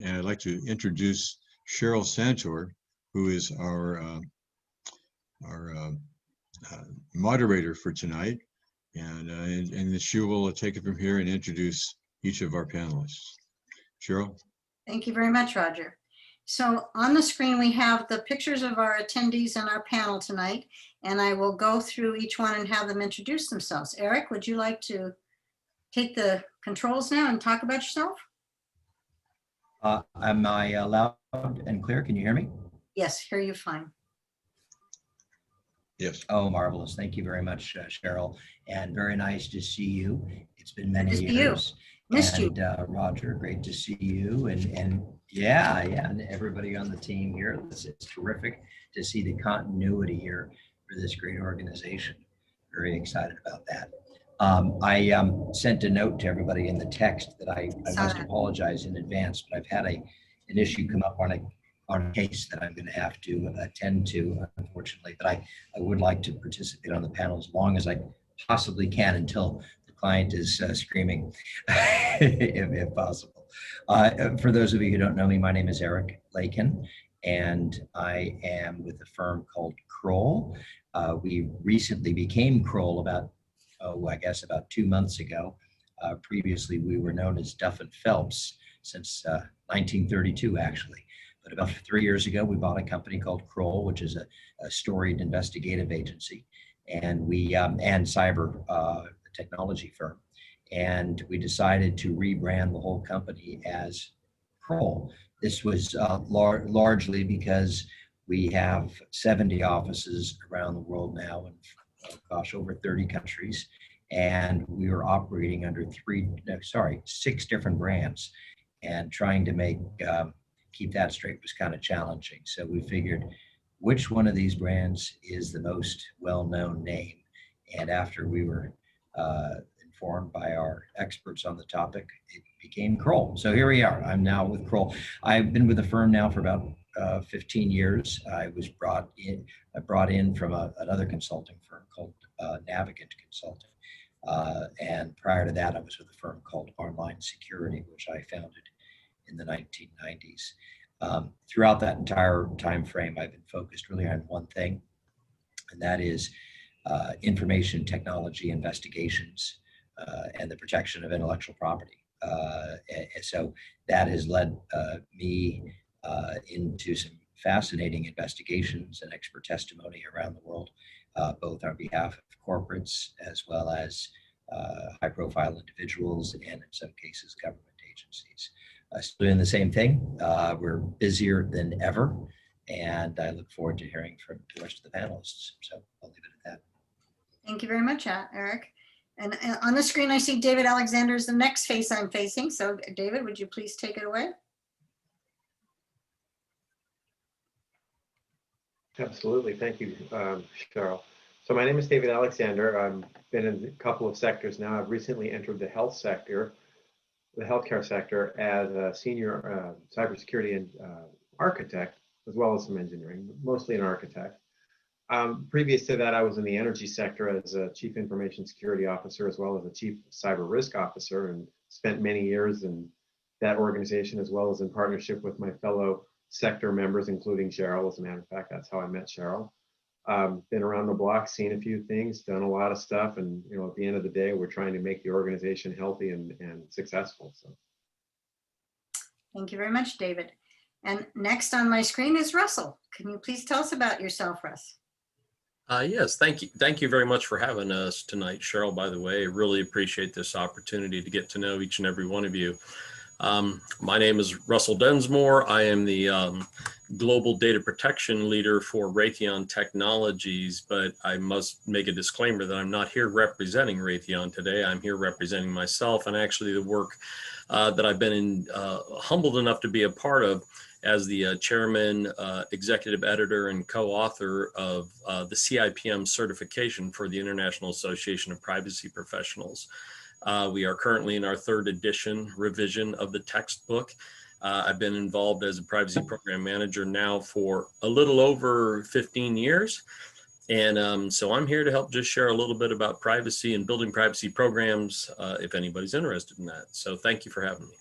And I'd like to introduce Cheryl Santor, who is our moderator for tonight. And she will take it from here and introduce each of our panelists. Cheryl? Thank you very much, Roger. So on the screen, we have the pictures of our attendees on our panel tonight, and I will go through each one and have them introduce themselves. Eric, would you like to take the controls now and talk about yourself? Am I loud and clear? Can you hear me? Yes, hear you fine. Yes. Oh, marvelous. Thank you very much, Cheryl. And very nice to see you. It's been many Good to see years. Missed you. And Roger, great to see you. And yeah, and everybody on the team here. It's terrific to see the continuity here for this great organization. Very excited about that. I sent a note to everybody in the text that I must apologize in advance, but I've had an issue come up on a case that I'm going to have to attend to, unfortunately. But I would like to participate on the panel as long as I possibly can until the client is screaming, if possible. For those of you who don't know me, my name is Eric Lakin, and I am with a firm called Kroll. We recently became Kroll about 2 months ago. Previously, we were known as Duff & Phelps since 1932, actually. But about 3 years ago, we bought a company called Kroll, which is a storied investigative agency, and and cyber technology firm. And we decided to rebrand the whole company as Kroll. This was largely because we have 70 offices around the world now, and over 30 countries, and we were operating under 6 different brands, and trying to keep that straight was kind of challenging. So we figured, which one of these brands is the most well-known name? And after we were informed by our experts on the topic, it became Kroll. So here we are. I'm now with Kroll. I've been with the firm now for about 15 years. I was brought in from another consulting firm called Navigant Consulting. And prior to that, I was with a firm called Online Security, which I founded in the 1990s. Throughout that entire time frame, I've been focused really on one thing, and that is information technology investigations and the protection of intellectual property. And so that has led me into some fascinating investigations and expert testimony around the world, both on behalf of corporates as well as high-profile individuals and in some cases government agencies. Still doing the same thing. We're busier than ever, and I look forward to hearing from the rest of the panelists. So I'll leave it at that. Thank you very much, Eric. And on the screen, I see David Alexander is the next face I'm facing. So David, would you please take it away? Absolutely. Thank you, Cheryl. So my name is David Alexander. I've been in a couple of sectors now. I've recently entered the health sector, the healthcare sector, as a senior cybersecurity and architect, as well as some engineering, mostly an architect. Previous to that, I was in the energy sector as a chief information security officer, as well as a chief cyber risk officer, and spent many years in that organization, as well as in partnership with my fellow sector members, including Cheryl. As a matter of fact, that's how I met Cheryl. Been around the block, seen a few things, done a lot of stuff, and at the end of the day, we're trying to make the organization healthy and successful. So, thank you very much, David. And next on my screen is Russell. Can you please tell us about yourself, Russ? Yes, thank you. Thank you very much for having us tonight, Cheryl, by the way. I really appreciate this opportunity to get to know each and every one of you. My name is Russell Densmore. I am the Global Data Protection Leader for Raytheon Technologies, but I must make a disclaimer that I'm not here representing Raytheon today. I'm here representing myself and actually the work that I've been humbled enough to be a part of as the chairman, executive editor, and co-author of the CIPM certification for the International Association of Privacy Professionals. We are currently in our 3rd edition revision of the textbook. I've been involved as a privacy program manager now for a little over 15 years. And so I'm here to help just share a little bit about privacy and building privacy programs if anybody's interested in that. So thank you for having me.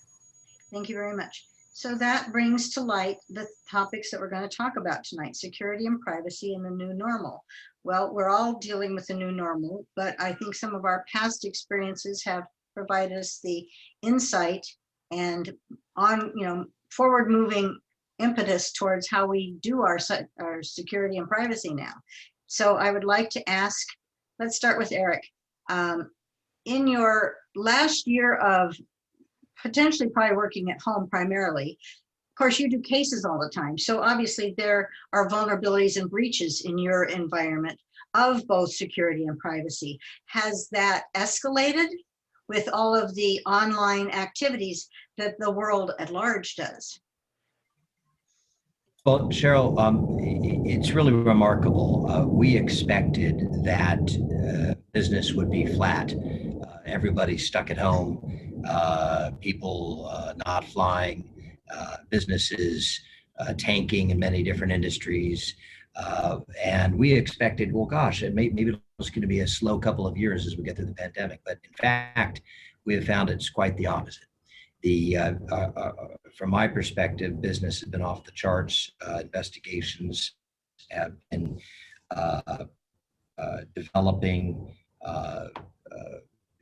Thank you very much. So that brings to light the topics that we're going to talk about tonight: security and privacy and the new normal. Well, we're all dealing with the new normal, but I think some of our past experiences have provided us the insight and forward moving impetus towards how we do our security and privacy now. So I would like to ask, let's start with Eric. In your last year of potentially probably working at home primarily, of course, you do cases all the time. So obviously there are vulnerabilities and breaches in your environment of both security and privacy. Has that escalated with all of the online activities that the world at large does? Well, Cheryl, it's really remarkable. We expected that business would be flat. Everybody's stuck at home, people not flying, businesses tanking in many different industries. And we expected, well, gosh, maybe it's going to be a slow couple of years as we get through the pandemic. But in fact, we have found it's quite the opposite. From my perspective, business has been off the charts. Investigations have been developing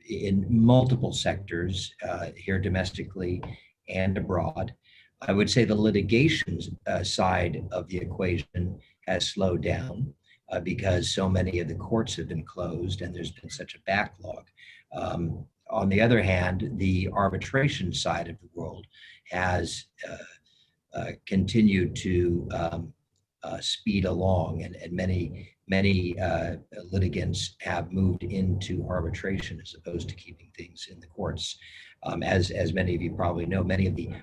in multiple sectors here domestically and abroad. I would say the litigation side of the equation has slowed down because so many of the courts have been closed and there's been such a backlog. On the other hand, the arbitration side of the world has continued to speed along, and many litigants have moved into arbitration as opposed to keeping things in the courts. As many of you probably know, many of the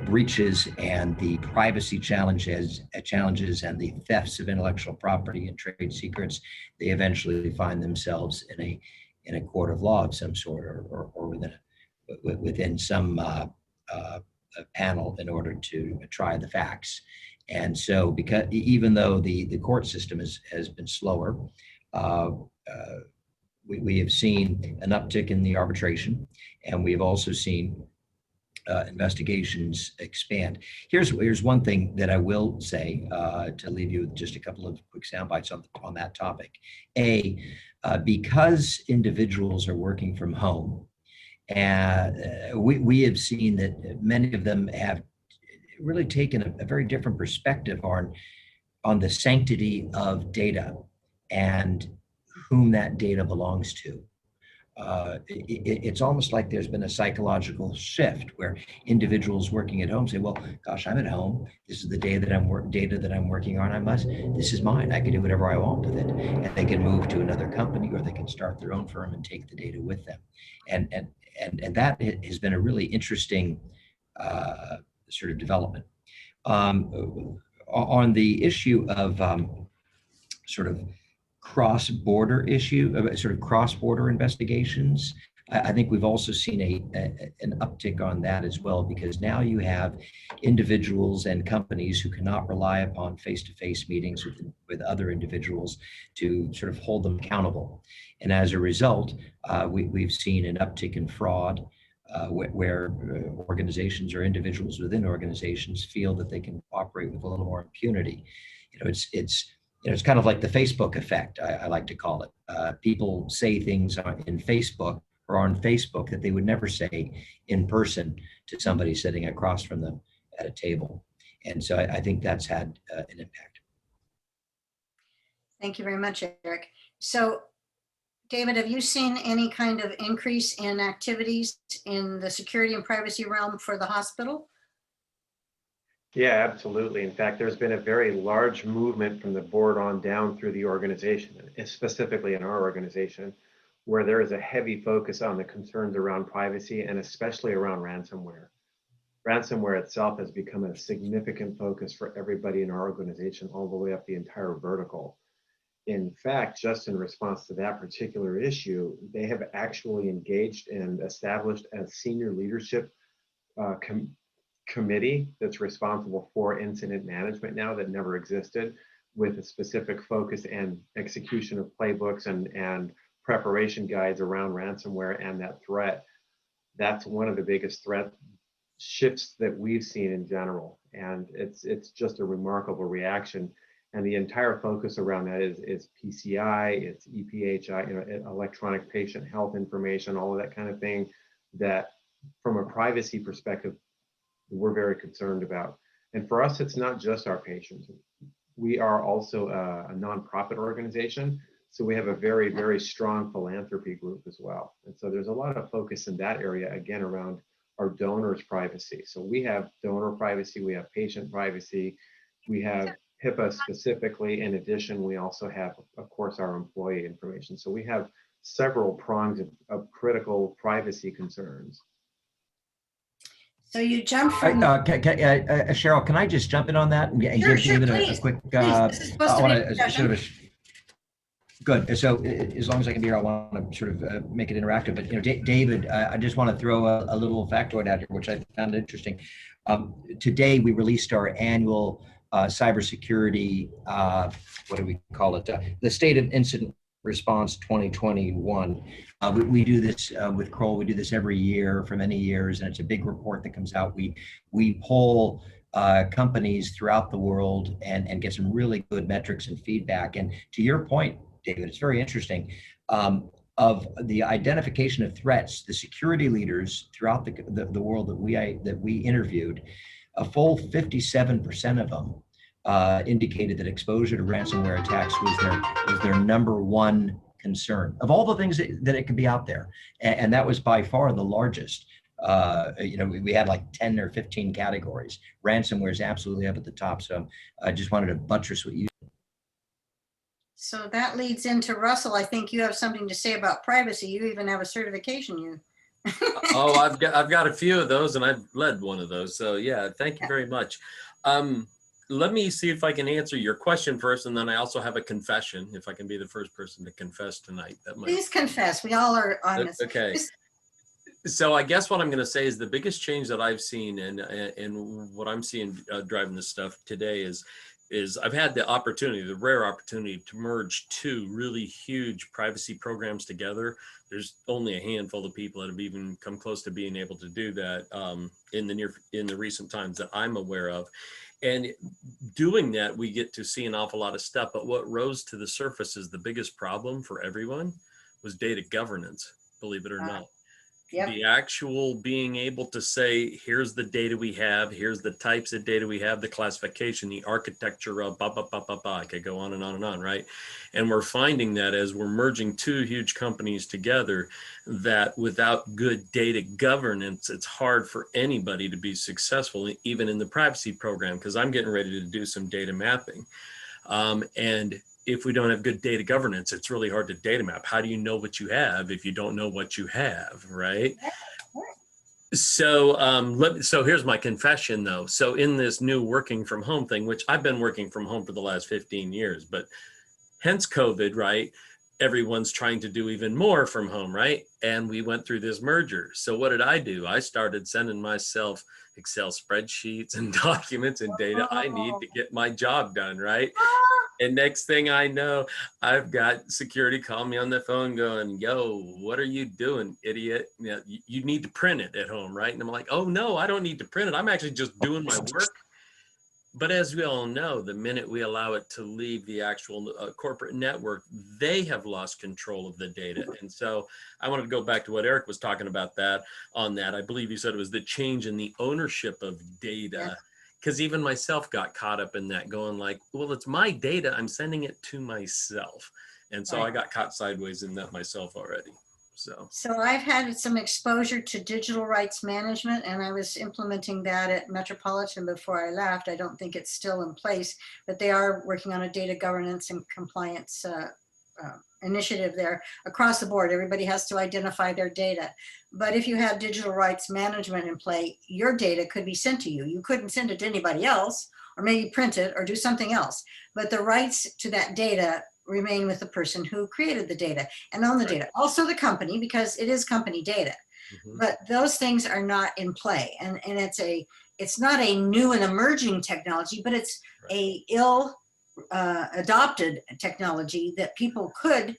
breaches and the privacy challenges and the thefts of intellectual property and trade secrets, they eventually find themselves in a court of law of some sort, or within some panel in order to try the facts. And so, because even though the court system has been slower, we have seen an uptick in the arbitration, and we have also seen investigations expand. Here's one thing that I will say to leave you with just a couple of quick sound bites on that topic. Because individuals are working from home, and we have seen that many of them have really taken a very different perspective on the sanctity of data and whom that data belongs to. It's almost like there's been a psychological shift where individuals working at home say, well, gosh, I'm at home. This is the data that I'm working on. This is mine. I can do whatever I want with it. And they can move to another company, or they can start their own firm and take the data with them. And that has been a really interesting sort of development. On the issue of sort of cross-border investigations, I think we've also seen an uptick on that as well, because now you have individuals and companies who cannot rely upon face-to-face meetings with other individuals to sort of hold them accountable. And as a result, we've seen an uptick in fraud, where organizations or individuals within organizations feel that they can operate with a little more impunity. It's kind of like the Facebook effect, I like to call it. People say things in Facebook or on Facebook that they would never say in person to somebody sitting across from them at a table. And so I think that's had an impact. Thank you very much, Eric. So, David, have you seen any kind of increase in activities in the security and privacy realm for the hospital? Yeah, absolutely. In fact, there's been a very large movement from the board on down through the organization, and specifically in our organization, where there is a heavy focus on the concerns around privacy and especially around ransomware. Ransomware itself has become a significant focus for everybody in our organization, all the way up the entire vertical. In fact, just in response to that particular issue, they have actually engaged and established a senior leadership committee that's responsible for incident management now, that never existed, with a specific focus and execution of playbooks and preparation guides around ransomware and that threat. That's one of the biggest threats, shifts that we've seen in general. And it's just a remarkable reaction. And the entire focus around that is PCI, it's EPHI, electronic patient health information, all of that kind of thing that from a privacy perspective, we're very concerned about. And for us, it's not just our patients. We are also a nonprofit organization. So we have a very, very strong philanthropy group as well. And so there's a lot of focus in that area, again, around our donors' privacy. So we have donor privacy, we have patient privacy, we have HIPAA specifically. In addition, we also have, of course, our employee information. So we have several prongs of critical privacy concerns. So you jump from. Cheryl, can I just jump in on that and Sure, give sure, David please. a quick? This is supposed to be a discussion. Good. So as long as I can be here, I want to sort of make it interactive. But David, I just want to throw a little factoid out here, which I found interesting. Today we released our annual cybersecurity. What do we call it? The State of Incident Response 2021. We do this with Kroll. We do this every year for many years, and it's a big report that comes out. We poll companies throughout the world and get some really good metrics and feedback. And to your point, David, it's very interesting. Of the identification of threats, the security leaders throughout the world that we interviewed, a full 57% of them indicated that exposure to ransomware attacks was their number one concern of all the things that it could be out there, and that was by far the largest. We had like 10 or 15 categories. Ransomware is absolutely up at the top. So I just wanted to buttress what you. So that leads into Russell. I think you have something to say about privacy. You even have a certification. Oh, I've got a few of those, and I've led one of those. So yeah, thank you very much. Let me see if I can answer your question first, and then I also have a confession. If I can be the first person to confess tonight, that might. Please confess. We all are honest. Okay. So I guess what I'm going to say is the biggest change that I've seen, and what I'm seeing driving this stuff today is I've had the rare opportunity to merge two really huge privacy programs together. There's only a handful of people that have even come close to being able to do that in the recent times that I'm aware of. And doing that, we get to see an awful lot of stuff. But what rose to the surface is the biggest problem for everyone was data governance, believe it or not. Yep. The actual being able to say, here's the data we have, here's the types of data we have, the classification, the architecture of I could go on and on and on, right? And we're finding that as we're merging two huge companies together, that without good data governance, it's hard for anybody to be successful, even in the privacy program, because I'm getting ready to do some data mapping. And if we don't have good data governance, it's really hard to data map. How do you know what you have if you don't know what you have, right? So so here's my confession though. So in this new working from home thing, which I've been working from home for the last 15 years, but hence COVID, right? Everyone's trying to do even more from home, right? And we went through this merger. So what did I do? I started sending myself Excel spreadsheets and documents and data I need to get my job done, right? And next thing I know, I've got security call me on the phone going, yo, what are you doing, idiot? You need to print it at home, right? And I'm like, oh no, I don't need to print it. I'm actually just doing my work. But as we all know, the minute we allow it to leave the actual corporate network, they have lost control of the data. And so I wanted to go back to what Eric was talking about on that. I believe you said it was the change in the ownership of data. Because even myself got caught up in that, going like, well, it's my data, I'm sending it to myself. And so I got caught sideways in that myself already. So I've had some exposure to digital rights management, and I was implementing that at Metropolitan before I left. I don't think it's still in place, but they are working on a data governance and compliance initiative there across the board. Everybody has to identify their data. But if you have digital rights management in play, your data could be sent to you. You couldn't send it to anybody else, or maybe print it or do something else. But the rights to that data remain with the person who created the data and own the data. Also the company, because it is company data. But those things are not in play. And it's not a new and emerging technology, but it's a adopted technology that people could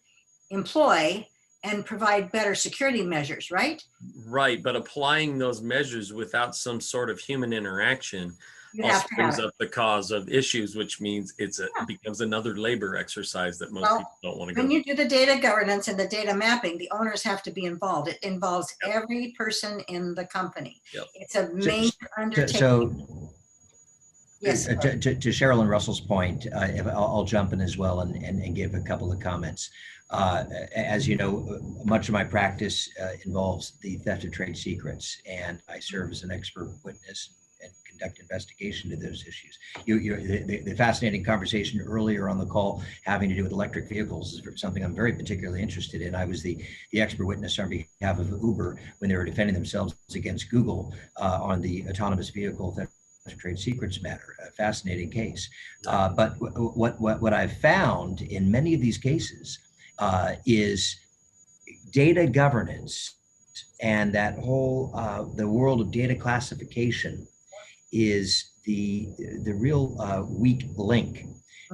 employ and provide better security measures, right? Right, but applying those measures without some sort of human interaction You also have to have brings it. up the cause of issues, which means it Yeah. becomes another labor exercise that most Well, people don't want to go When through. you do the data governance and the data mapping, the owners have to be involved. It involves Yep. every person in the company. Yep. It's a major undertaking. So Yes. to Cheryl and Russell's point, if I'll jump in as well and give a couple of comments. As you know, much of my practice involves the theft of trade secrets, and I serve as an expert witness and conduct investigation to those issues. The fascinating conversation earlier on the call having to do with electric vehicles is something I'm very particularly interested in. I was the expert witness on behalf of Uber when they were defending themselves against Google on the autonomous vehicle theft trade secrets matter. A fascinating case. But what I've found in many of these cases is data governance and that whole the world of data classification is the real weak link,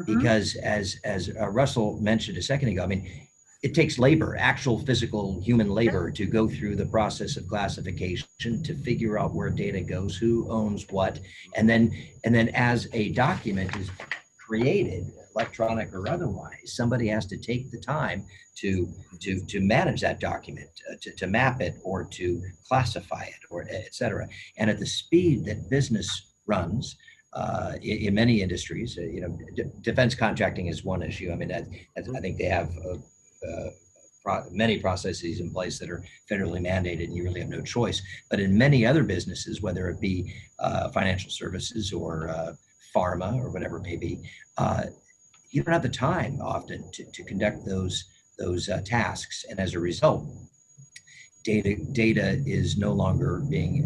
because as Russell mentioned a second ago, I mean, it takes labor, actual physical human labor, to go through the process of classification, to figure out where data goes, who owns what, and then as a document is created, electronic or otherwise, somebody has to take the time to manage that document, to map it or to classify it, or et cetera. And at the speed that business runs, in many industries, defense contracting is one issue. I mean, I think they have many processes in place that are federally mandated, and you really have no choice. But in many other businesses, whether it be financial services or pharma or whatever it may be, you don't have the time often to conduct those tasks, and as a result, data is no longer being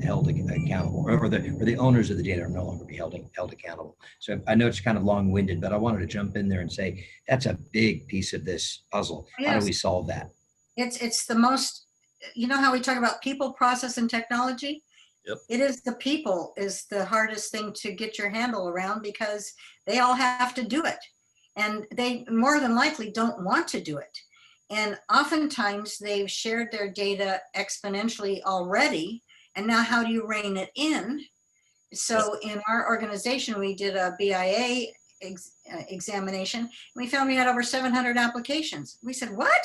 held accountable, or the owners of the data are no longer being held accountable. So I know it's kind of long-winded, but I wanted to jump in there and say that's a big piece of this puzzle. Yes. How do we solve that? It's the most, you know how we talk about people, process, and technology? Yep. It is the people is the hardest thing to get your handle around, because they all have to do it. And they more than likely don't want to do it. And oftentimes they've shared their data exponentially already. And now how do you rein it in? So in our organization, we did a BIA examination. We found we had over 700 applications. We said, what?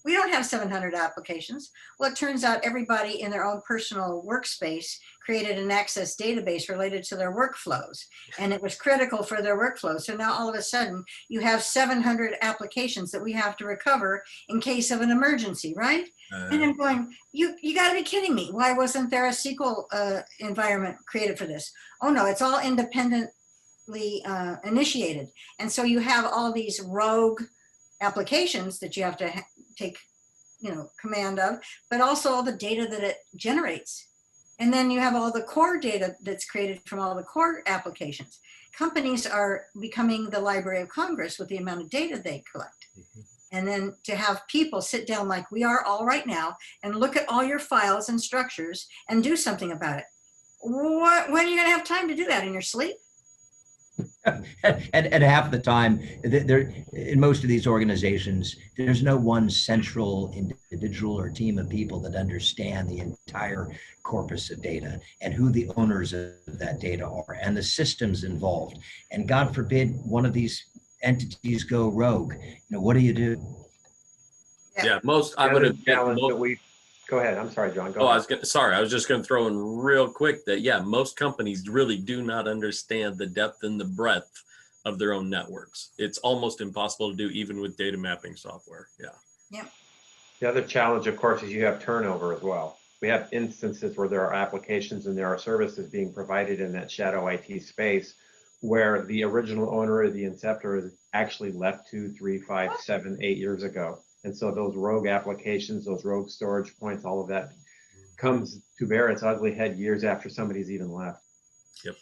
We don't have 700 applications. Well, it turns out everybody in their own personal workspace created an access database related to their workflows, and it was critical for their workflow. So now all of a sudden you have 700 applications that we have to recover in case of an emergency, right? And I'm going, you gotta be kidding me. Why wasn't there a SQL environment created for this? Oh no, it's all independently initiated. And so you have all these rogue applications that you have to take command of, but also all the data that it generates. And then you have all the core data that's created from all the core applications. Companies are becoming the Library of Congress with the amount of data they collect. And then to have people sit down like we are all right now and look at all your files and structures and do something about it. When are you going to have time to do that? In your sleep? And half the time, there in most of these organizations, there's no one central individual or team of people that understand the entire corpus of data and who the owners of that data are and the systems involved. And God forbid one of these entities go rogue. What do you do? Yeah, most I The would other have challenge that we go ahead. I'm sorry, John. Go Oh, ahead. I was just going to throw in real quick that, yeah, most companies really do not understand the depth and the breadth of their own networks. It's almost impossible to do even with data mapping software. Yeah. Yep. The other challenge, of course, is you have turnover as well. We have instances where there are applications and there are services being provided in that shadow IT space where the original owner or the inceptor is actually left 2, 3, 5, 7, 8 years ago. And so those rogue applications, those rogue storage points, all of that comes to bear its ugly head years after somebody's even left. Yep.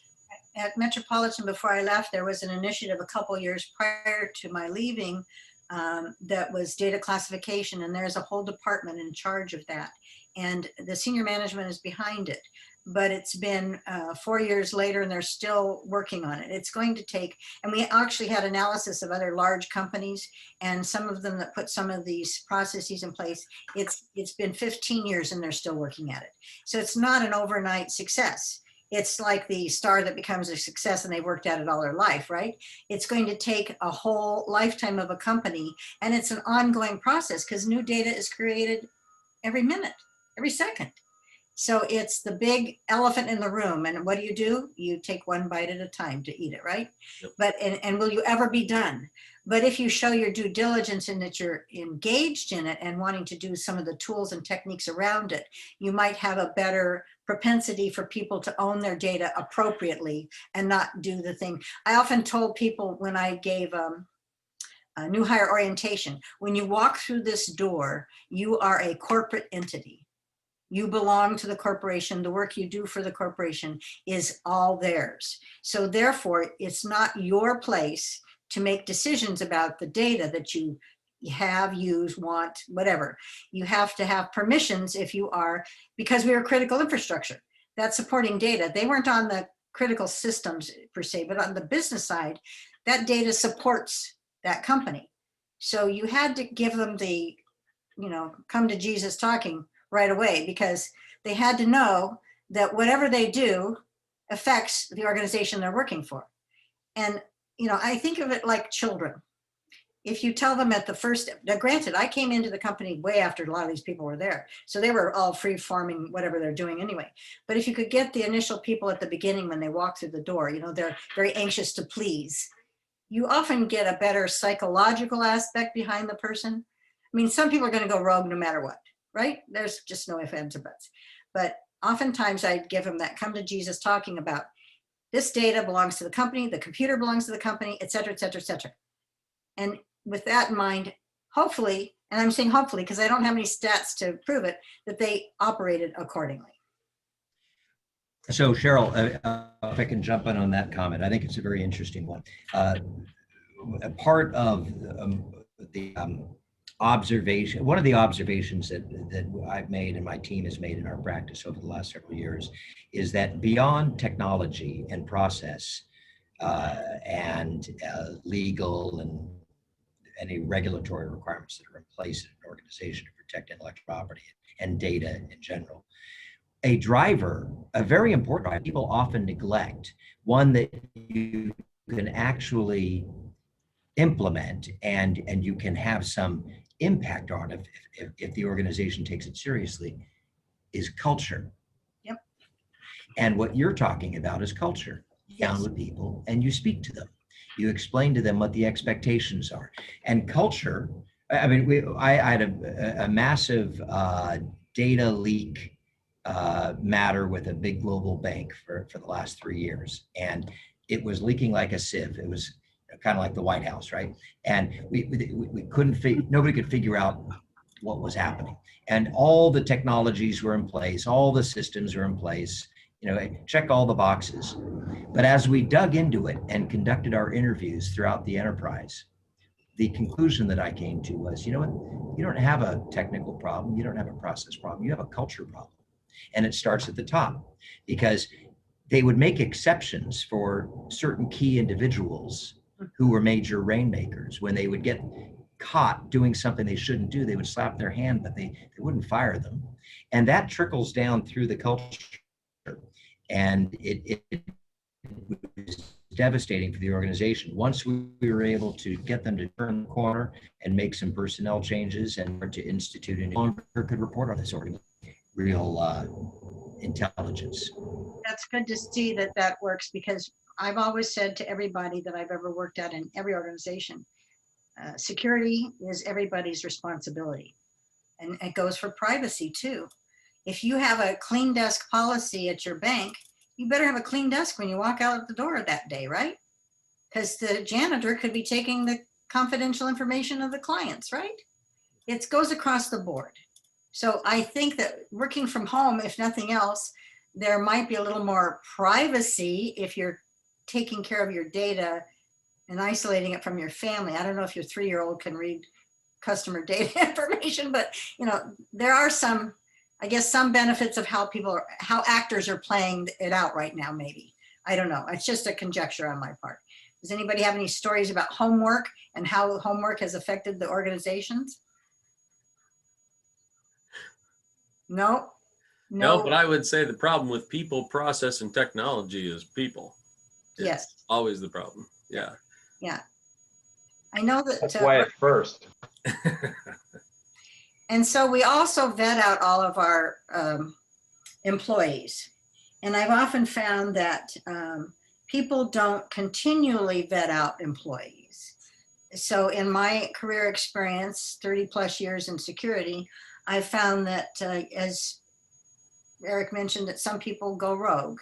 At Metropolitan, before I left, there was an initiative a couple years prior to my leaving that was data classification, and there's a whole department in charge of that. And the senior management is behind it. but it's been 4 years later and they're still working on it. It's going to take, and we actually had analysis of other large companies and some of them that put some of these processes in place. It's been 15 years and they're still working at it. So it's not an overnight success. It's like the star that becomes a success and they worked at it all their life, right? It's going to take a whole lifetime of a company, and it's an ongoing process because new data is created every minute, every second. So it's the big elephant in the room. And what do? You take one bite at a time to eat it, right? Yep. But, and will you ever be done? But if you show your due diligence and that you're engaged in it and wanting to do some of the tools and techniques around it, you might have a better propensity for people to own their data appropriately and not do the thing. I often told people when I gave a new hire orientation, when you walk through this door, you are a corporate entity. You belong to the corporation. The work you do for the corporation is all theirs. So therefore, it's not your place to make decisions about the data that you have, use, want, whatever. You have to have permissions if you are, because we are critical infrastructure that's supporting data. They weren't on the critical systems per se, but on the business side, that data supports that company. So you had to give them the, come to Jesus talking right away, because they had to know that whatever they do affects the organization they're working for. And, I think of it like children. If you tell them at the first, now granted, I came into the company way after a lot of these people were there. So they were all free forming whatever they're doing anyway. But if you could get the initial people at the beginning when they walk through the door, they're very anxious to please. You often get a better psychological aspect behind the person. I mean, some people are going to go rogue no matter what, right? There's just no ifs, ands, or buts. But oftentimes I'd give them that come to Jesus talking about this data belongs to the company, the computer belongs to the company, et cetera, et cetera, et cetera. And with that in mind, hopefully, and I'm saying hopefully because I don't have any stats to prove it, that they operated accordingly. So Cheryl, if I can jump in on that comment, I think it's a very interesting one. A part of the observation, one of the observations that I've made and my team has made in our practice over the last several years is that beyond technology and process and legal and any regulatory requirements that are in place in an organization to protect intellectual property and data in general, a driver, a very important driver, people often neglect, one that you can actually implement and you can have some impact on if the organization takes it seriously, is culture. Yep. And what you're talking about is culture. You get down with people and you speak to them. You explain to them what the expectations are. And culture, I mean, I had a massive data leak matter with a big global bank for the last 3 years. And it was leaking like a sieve. It was kind of like the White House, right? And we couldn't nobody could figure out what was happening. And all the technologies were in place, all the systems were in place, check all the boxes. But as we dug into it and conducted our interviews throughout the enterprise, the conclusion that I came to was, you know what, you don't have a technical problem, you don't have a process problem, you have a culture problem. And it starts at the top, because they would make exceptions for certain key individuals who were major rainmakers. When they would get caught doing something they shouldn't do, they would slap their hand, but they wouldn't fire them. And that trickles down through the culture. And it was devastating for the organization. Once we were able to get them to turn the corner and make some personnel changes and to institute a new longer could report on this organization, real intelligence. That's good to see that works, because I've always said to everybody that I've ever worked at in every organization, security is everybody's responsibility. And it goes for privacy too. If you have a clean desk policy at your bank, you better have a clean desk when you walk out the door that day, right? Because the janitor could be taking the confidential information of the clients, right? It goes across the board. So I think that working from home, if nothing else, there might be a little more privacy if you're taking care of your data and isolating it from your family. I don't know if your 3-year-old can read customer data information, but there are some I guess some benefits of how how actors are playing it out right now, maybe. I don't know. It's just a conjecture on my part. Does anybody have any stories about homework and how homework has affected the organizations? No, No, but no, I would say the problem with people, process, and technology is people. yes, It's always the problem. Yeah. yeah. I know that. That's why it's first. And so we also vet out all of our employees. And I've often found that people don't continually vet out employees. So in my career experience, 30 plus years in security, I found that as Eric mentioned, that some people go rogue.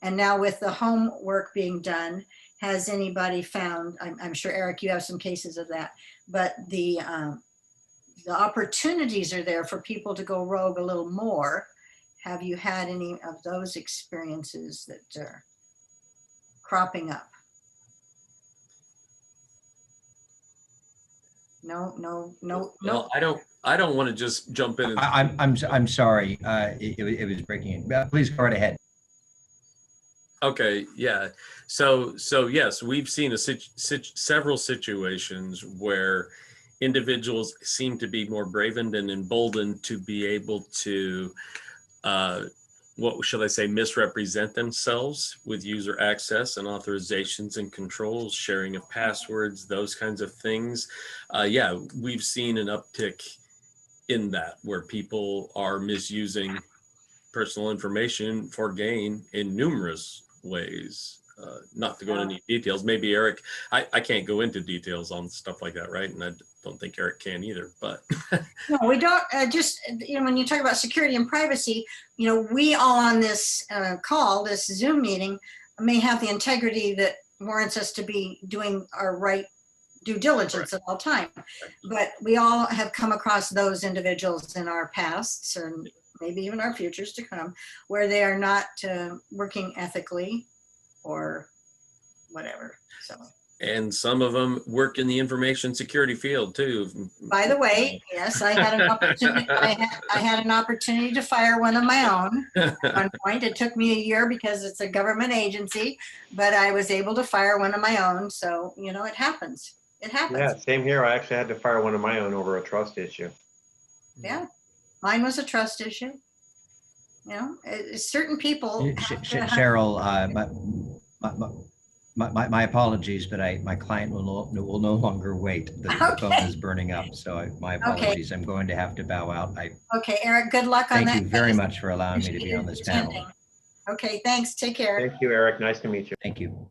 And now with the homework being done, has anybody found, I'm sure Eric, you have some cases of that, but the opportunities are there for people to go rogue a little more. Have you had any of those experiences that are cropping up? No. Well, I don't want to just jump in. I'm sorry. It was breaking in. Please go right ahead. Okay, yeah. So yes, we've seen several situations where individuals seem to be more bravened and emboldened to be able to, what should I say, misrepresent themselves with user access and authorizations and controls, sharing of passwords, those kinds of things. Yeah, we've seen an uptick in that where people are misusing personal information for gain in numerous ways. Not to go into any details, maybe Eric, I can't go into details on stuff like that, right? And I don't think Eric can either, but. No, we don't, just, when you talk about security and privacy, we all on this call, this Zoom meeting, may have the integrity that warrants us to be doing our right due diligence at all time. But we all have come across those individuals in our pasts and maybe even our futures to come, where they are not working ethically or whatever. So. And some of them work in the information security field too. By the way, yes, I had an opportunity. I had an opportunity to fire one of my own at one point. It took me a year because it's a government agency, but I was able to fire one of my own. So it happens. It happens. Yeah, same here. I actually had to fire one of my own over a trust issue. Yeah, mine was a trust issue. Certain people. Cheryl, my apologies, but my client will no longer wait. The phone is burning up, so my apologies. Okay. I'm going to have to bow out. Okay, Eric, good luck on that. Thank you very much for allowing me to be on this panel. Okay, thanks. Take care. Thank you, Eric. Nice to meet you. Thank you.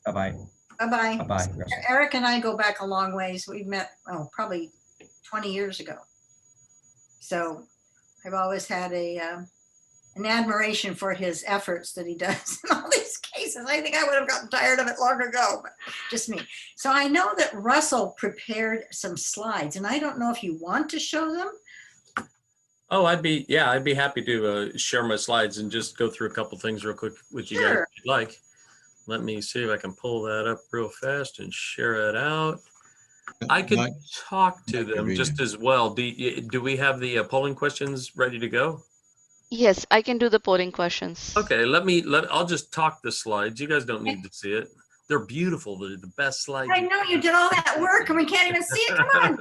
Bye-bye. Bye-bye. Bye-bye. Eric and I go back a long ways. We've met, probably 20 years ago. So I've always had an admiration for his efforts that he does in all these cases. I think I would have gotten tired of it long ago, but just me. So I know that Russell prepared some slides, and I don't know if you want to show them. Oh, I'd be happy to share my slides and just go through a couple things real quick with you guys if you'd like. Let me see if I can pull that up real fast and share it out. I could talk to them just as well. Do we have the polling questions ready to go? Yes, I can do the polling questions. Okay, I'll just talk the slides. You guys don't need to see it. They're beautiful. They're the best slides. I know you did all that work and we can't even see it. Come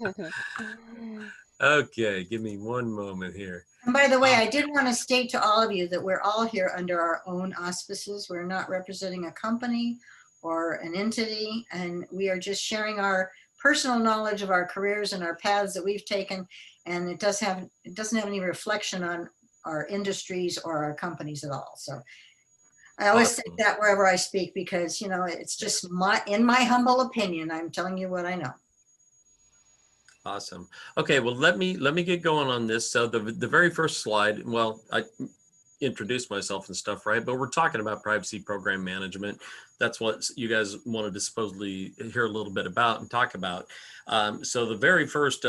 on. Okay, give me one moment here. And by the way, I did want to state to all of you that we're all here under our own auspices. We're not representing a company or an entity, and we are just sharing our personal knowledge of our careers and our paths that we've taken. And it doesn't have any reflection on our industries or our companies at all. So I always say that wherever I speak, because it's just in my humble opinion, I'm telling you what I know. Awesome. Okay, well, let me get going on this. So the very first slide, well, I introduced myself and stuff, right? But we're talking about privacy program management. That's what you guys wanted to supposedly hear a little bit about and talk about. So the very first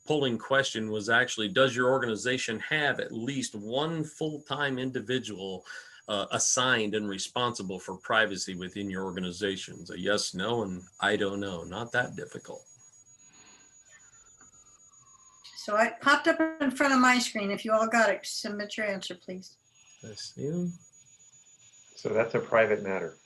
polling question was actually, does your organization have at least one full-time individual assigned and responsible for privacy within your organizations? A yes, no, and I don't know. Not that difficult. So I popped up in front of my screen. If you all got it, submit your answer, please. I see them. So that's a private matter.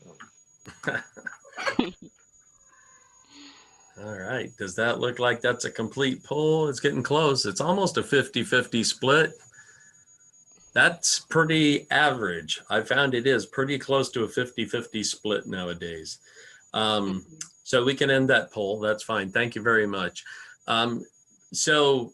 All right. Does that look like that's a complete poll? It's getting close. It's almost a 50-50 split. That's pretty average. I found it is pretty close to a 50-50 split nowadays. So we can end that poll. That's fine. Thank you very much. So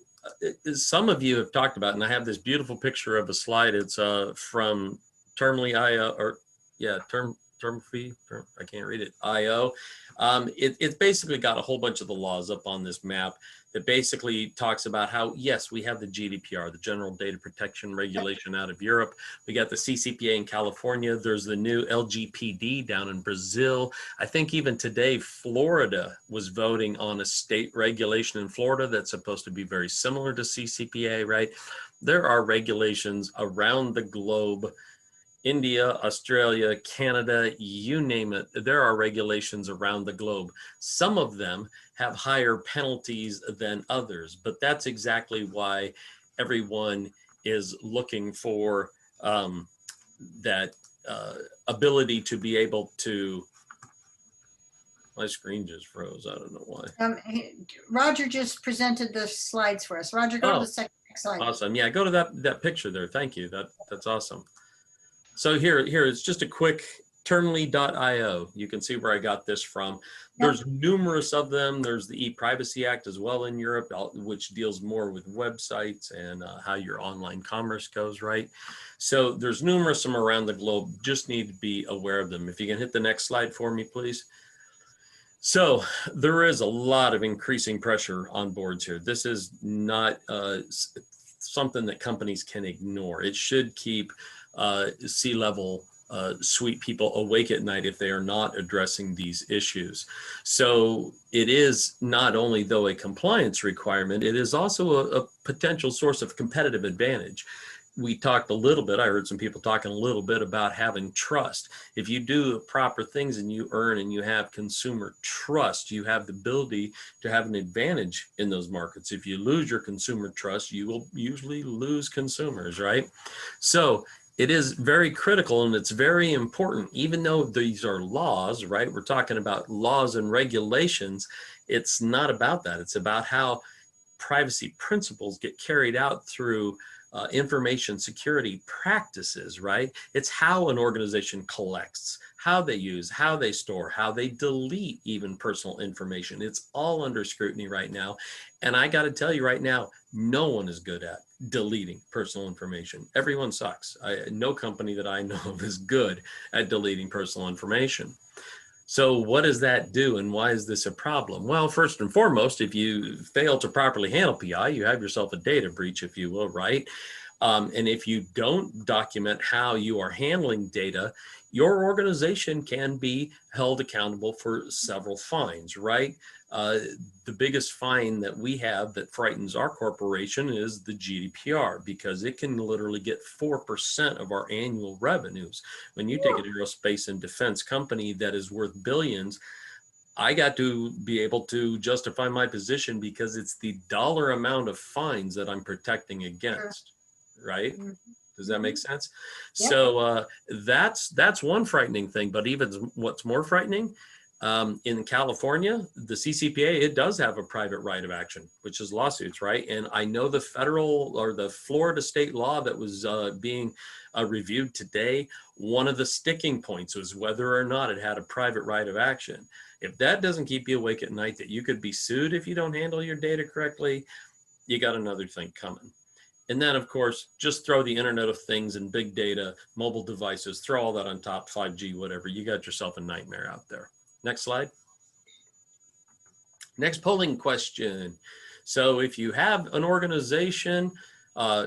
some of you have talked about, and I have this beautiful picture of a slide. It's from Termly.io, or yeah, I can't read it, IO. It's basically got a whole bunch of the laws up on this map that basically talks about how, yes, we have the GDPR, the General Data Protection Regulation out of Europe. We got the CCPA in California. There's the new LGPD down in Brazil. I think even today, Florida was voting on a state regulation in Florida that's supposed to be very similar to CCPA, right? There are regulations around the globe. India, Australia, Canada, you name it, there are regulations around the globe. Some of them have higher penalties than others, but that's exactly why everyone is looking for that ability to be able to, my screen just froze, I don't know why. Roger just presented the slides for us. Roger, go to the second slide. Awesome, yeah, go to that picture there, thank you, that's awesome. So here it's just a quick Termly.io. You can see where I got this from. There's numerous of them. There's the E-Privacy Act as well in Europe, which deals more with websites and how your online commerce goes, right? So there's numerous of them around the globe. Just need to be aware of them. If you can hit the next slide for me, please. So there is a lot of increasing pressure on boards here. This is not something that companies can ignore. It should keep C-level suite people awake at night if they are not addressing these issues. So it is not only though a compliance requirement, it is also a potential source of competitive advantage. We talked a little bit, I heard some people talking a little bit about having trust. If you do the proper things and you earn and you have consumer trust, you have the ability to have an advantage in those markets. If you lose your consumer trust, you will usually lose consumers, right? So it is very critical and it's very important, even though these are laws, right? We're talking about laws and regulations. It's not about that. It's about how privacy principles get carried out through information security practices, right? It's how an organization collects, how they use, how they store, how they delete even personal information. It's all under scrutiny right now. And I got to tell you right now, no one is good at deleting personal information. Everyone sucks. No company that I know of is good at deleting personal information. So what does that do and why is this a problem? Well, first and foremost, if you fail to properly handle PI, you have yourself a data breach, if you will, right? And if you don't document how you are handling data, your organization can be held accountable for several fines, right? The biggest fine that we have that frightens our corporation is the GDPR, because it can literally get 4% of our annual revenues. When you take an aerospace and defense company that is worth billions, I got to be able to justify my position because it's the dollar amount of fines that I'm protecting against, right? Does that make sense? Yep. So that's one frightening thing, but even what's more frightening, in California, the CCPA, it does have a private right of action, which is lawsuits, right? And I know the federal or the Florida state law that was being reviewed today, one of the sticking points was whether or not it had a private right of action. If that doesn't keep you awake at night, that you could be sued if you don't handle your data correctly, you got another thing coming. And then, of course, just throw the Internet of Things and big data, mobile devices, throw all that on top, 5G, whatever. You got yourself a nightmare out there. Next slide. Next polling question. So if you have an organization,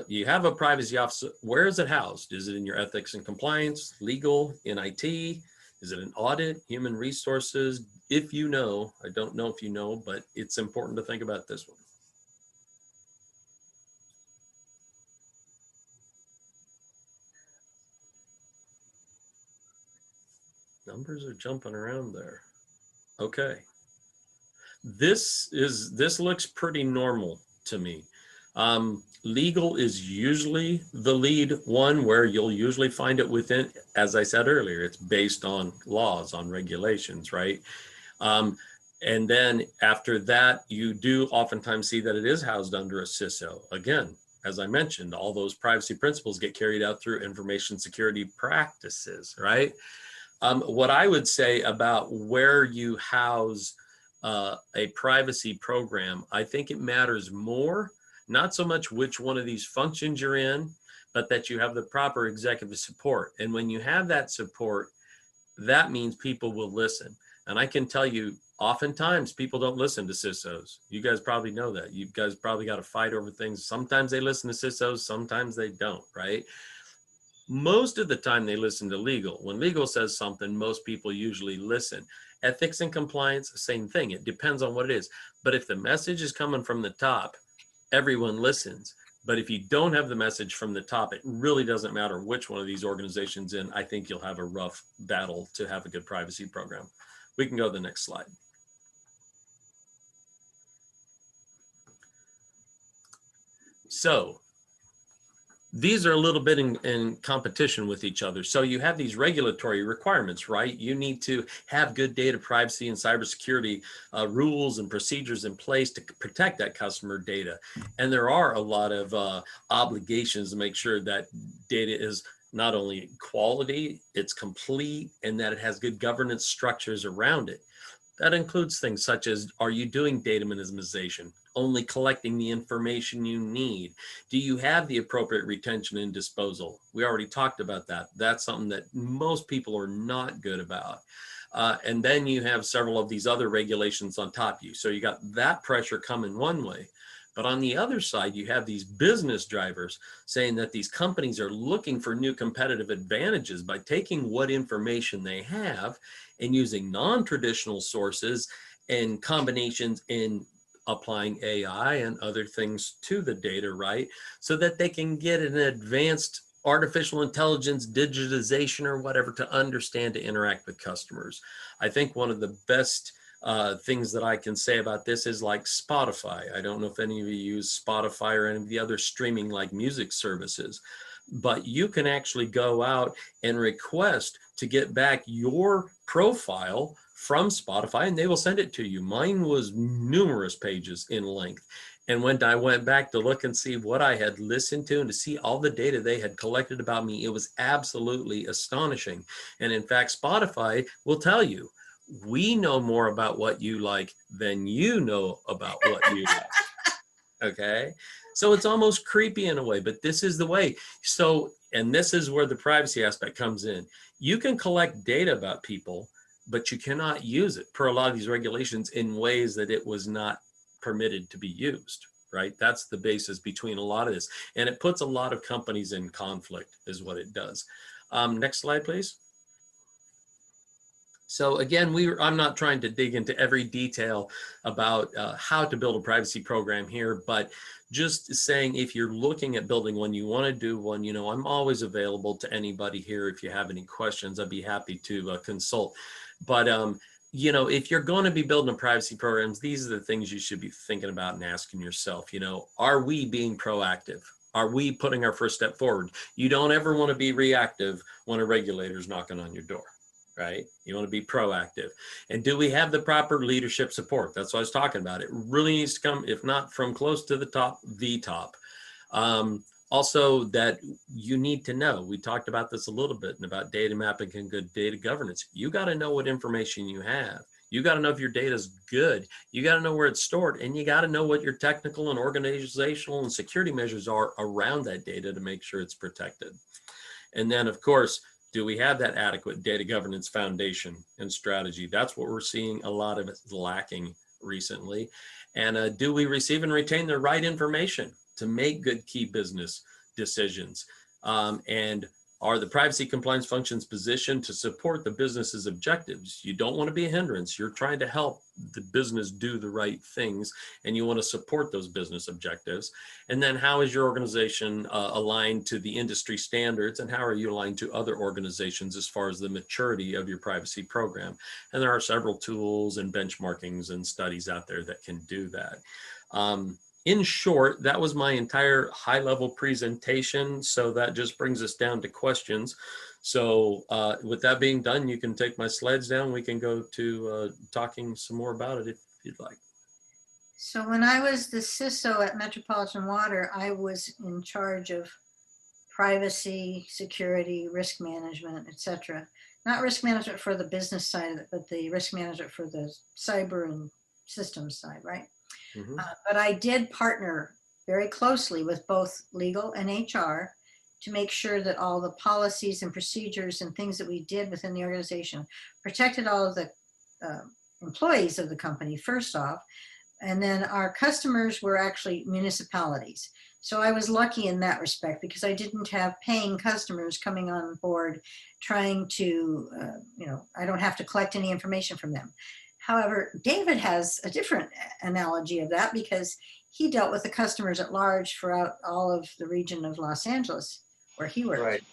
you have a privacy office, where is it housed? Is it in your ethics and compliance, legal, in IT? Is it an audit, human resources? If you know, I don't know if you know, but it's important to think about this one. Numbers are jumping around there. Okay. This looks pretty normal to me. Legal is usually the lead one, where you'll usually find it within, as I said earlier, it's based on laws, on regulations, right? And then after that, you do oftentimes see that it is housed under a CISO. Again, as I mentioned, all those privacy principles get carried out through information security practices, right? What I would say about where you house a privacy program, I think it matters more, not so much which one of these functions you're in, but that you have the proper executive support. And when you have that support, that means people will listen. And I can tell you, oftentimes people don't listen to CISOs. You guys probably know that. You guys probably got to fight over things. Sometimes they listen to CISOs, sometimes they don't, right? Most of the time they listen to legal. When legal says something, most people usually listen. Ethics and compliance, same thing. It depends on what it is. But if the message is coming from the top, everyone listens. But if you don't have the message from the top, it really doesn't matter which one of these organizations in. I think you'll have a rough battle to have a good privacy program. We can go to the next slide. So these are a little bit in competition with each other. So you have these regulatory requirements, right? You need to have good data privacy and cybersecurity rules and procedures in place to protect that customer data. And there are a lot of obligations to make sure that data is not only quality, it's complete, and that it has good governance structures around it. That includes things such as, are you doing data minimization? Only collecting the information you need? Do you have the appropriate retention and disposal? We already talked about that. That's something that most people are not good about. And then you have several of these other regulations on top of you. So you got that pressure coming one way. But on the other side, you have these business drivers saying that these companies are looking for new competitive advantages by taking what information they have and using non-traditional sources and combinations in applying AI and other things to the data, right? So that they can get an advanced artificial intelligence, digitization, or whatever to understand, to interact with customers. I think one of the best things that I can say about this is like Spotify. I don't know if any of you use Spotify or any of the other streaming like music services, but you can actually go out and request to get back your profile from Spotify and they will send it to you. Mine was numerous pages in length. And when I went back to look and see what I had listened to and to see all the data they had collected about me, it was absolutely astonishing. And in fact, Spotify will tell you, we know more about what you like than you know about what you like. Okay. So it's almost creepy in a way, but this is the way. So, and this is where the privacy aspect comes in. You can collect data about people, but you cannot use it per a lot of these regulations in ways that it was not permitted to be used, right? That's the basis between a lot of this. And it puts a lot of companies in conflict is what it does. Next slide, please. So again, I'm not trying to dig into every detail about how to build a privacy program here, but just saying if you're looking at building one, you want to do one, you know, I'm always available to anybody here. If you have any questions, I'd be happy to consult. But, you know, if you're going to be building privacy programs, these are the things you should be thinking about and asking yourself, you know, are we being proactive? Are we putting our first step forward? You don't ever want to be reactive when a regulator's knocking on your door. Right? You want to be proactive. And do we have the proper leadership support? That's what I was talking about. It really needs to come, if not from close to the top, the top. Also that you need to know, we talked about this a little bit and about data mapping and good data governance. You got to know what information you have. You got to know if your data is good. You got to know where it's stored, and you got to know what your technical and organizational and security measures are around that data to make sure it's protected. And then of course, do we have that adequate data governance foundation and strategy? That's what we're seeing a lot of it lacking recently. And do we receive and retain the right information to make good key business decisions? And are the privacy compliance functions positioned to support the business's objectives? You don't want to be a hindrance. You're trying to help the business do the right things, and you want to support those business objectives. And then how is your organization aligned to the industry standards, and how are you aligned to other organizations as far as the maturity of your privacy program? And there are several tools and benchmarkings and studies out there that can do that. in short, that was my entire high-level presentation. So that just brings us down to questions. So with that being done, you can take my slides down. We can go to talking some more about it if you'd like. So when I was the CISO at Metropolitan Water, I was in charge of privacy, security, risk management, etc. Not risk management for the business side of it, but the risk management for the cyber and systems side, right? Mhm. But I did partner very closely with both legal and HR to make sure that all the policies and procedures and things that we did within the organization protected all of the employees of the company, first off. And then our customers were actually municipalities. So I was lucky in that respect because I didn't have paying customers coming on board trying to, I don't have to collect any information from them. However, David has a different analogy of that because he dealt with the customers at large throughout all of the region of Los Angeles where he worked. Right.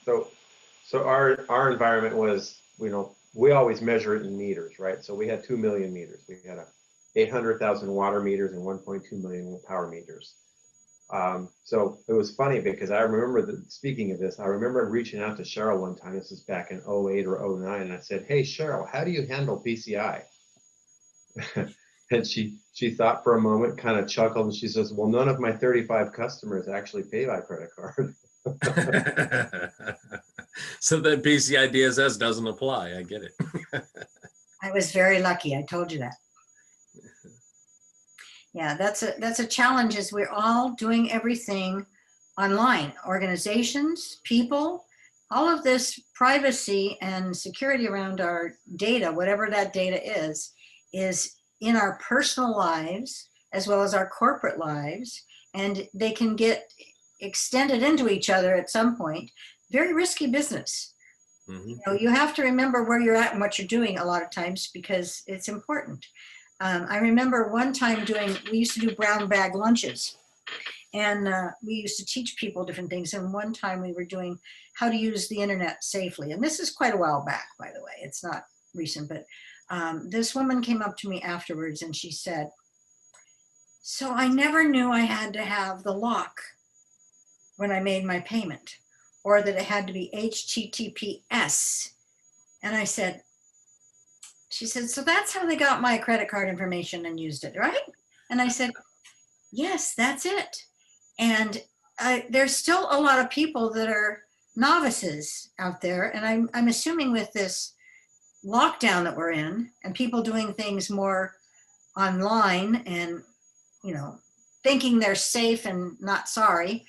So our environment was, we always measure it in meters, right? So we had 2 million meters. We had 800,000 water meters and 1.2 million power meters. So it was funny because I remember speaking of this, I remember reaching out to Cheryl one time. This is back in 08 or 09. And I said, hey, Cheryl, how do you handle PCI? And she thought for a moment, kind of chuckled, and she says, well, none of my 35 customers actually pay by credit card. So that PCI DSS doesn't apply. I get it. I was very lucky. I told you that. Yeah, that's a challenge is we're all doing everything online. Organizations, people, all of this privacy and security around our data, whatever that data is in our personal lives as well as our corporate lives. And they can get extended into each other at some point. Very risky business. Mm-hmm. You have to remember where you're at and what you're doing a lot of times because it's important. I remember one time we used to do brown bag lunches and we used to teach people different things. And one time we were doing how to use the internet safely. And this is quite a while back, by the way, it's not recent, but this woman came up to me afterwards and she said, so I never knew I had to have the lock when I made my payment or that it had to be HTTPS. And I said, she said, so that's how they got my credit card information and used it, right? And I said, yes, that's it. And there's still a lot of people that are novices out there. And I'm assuming with this lockdown that we're in and people doing things more online and, thinking they're safe and not sorry,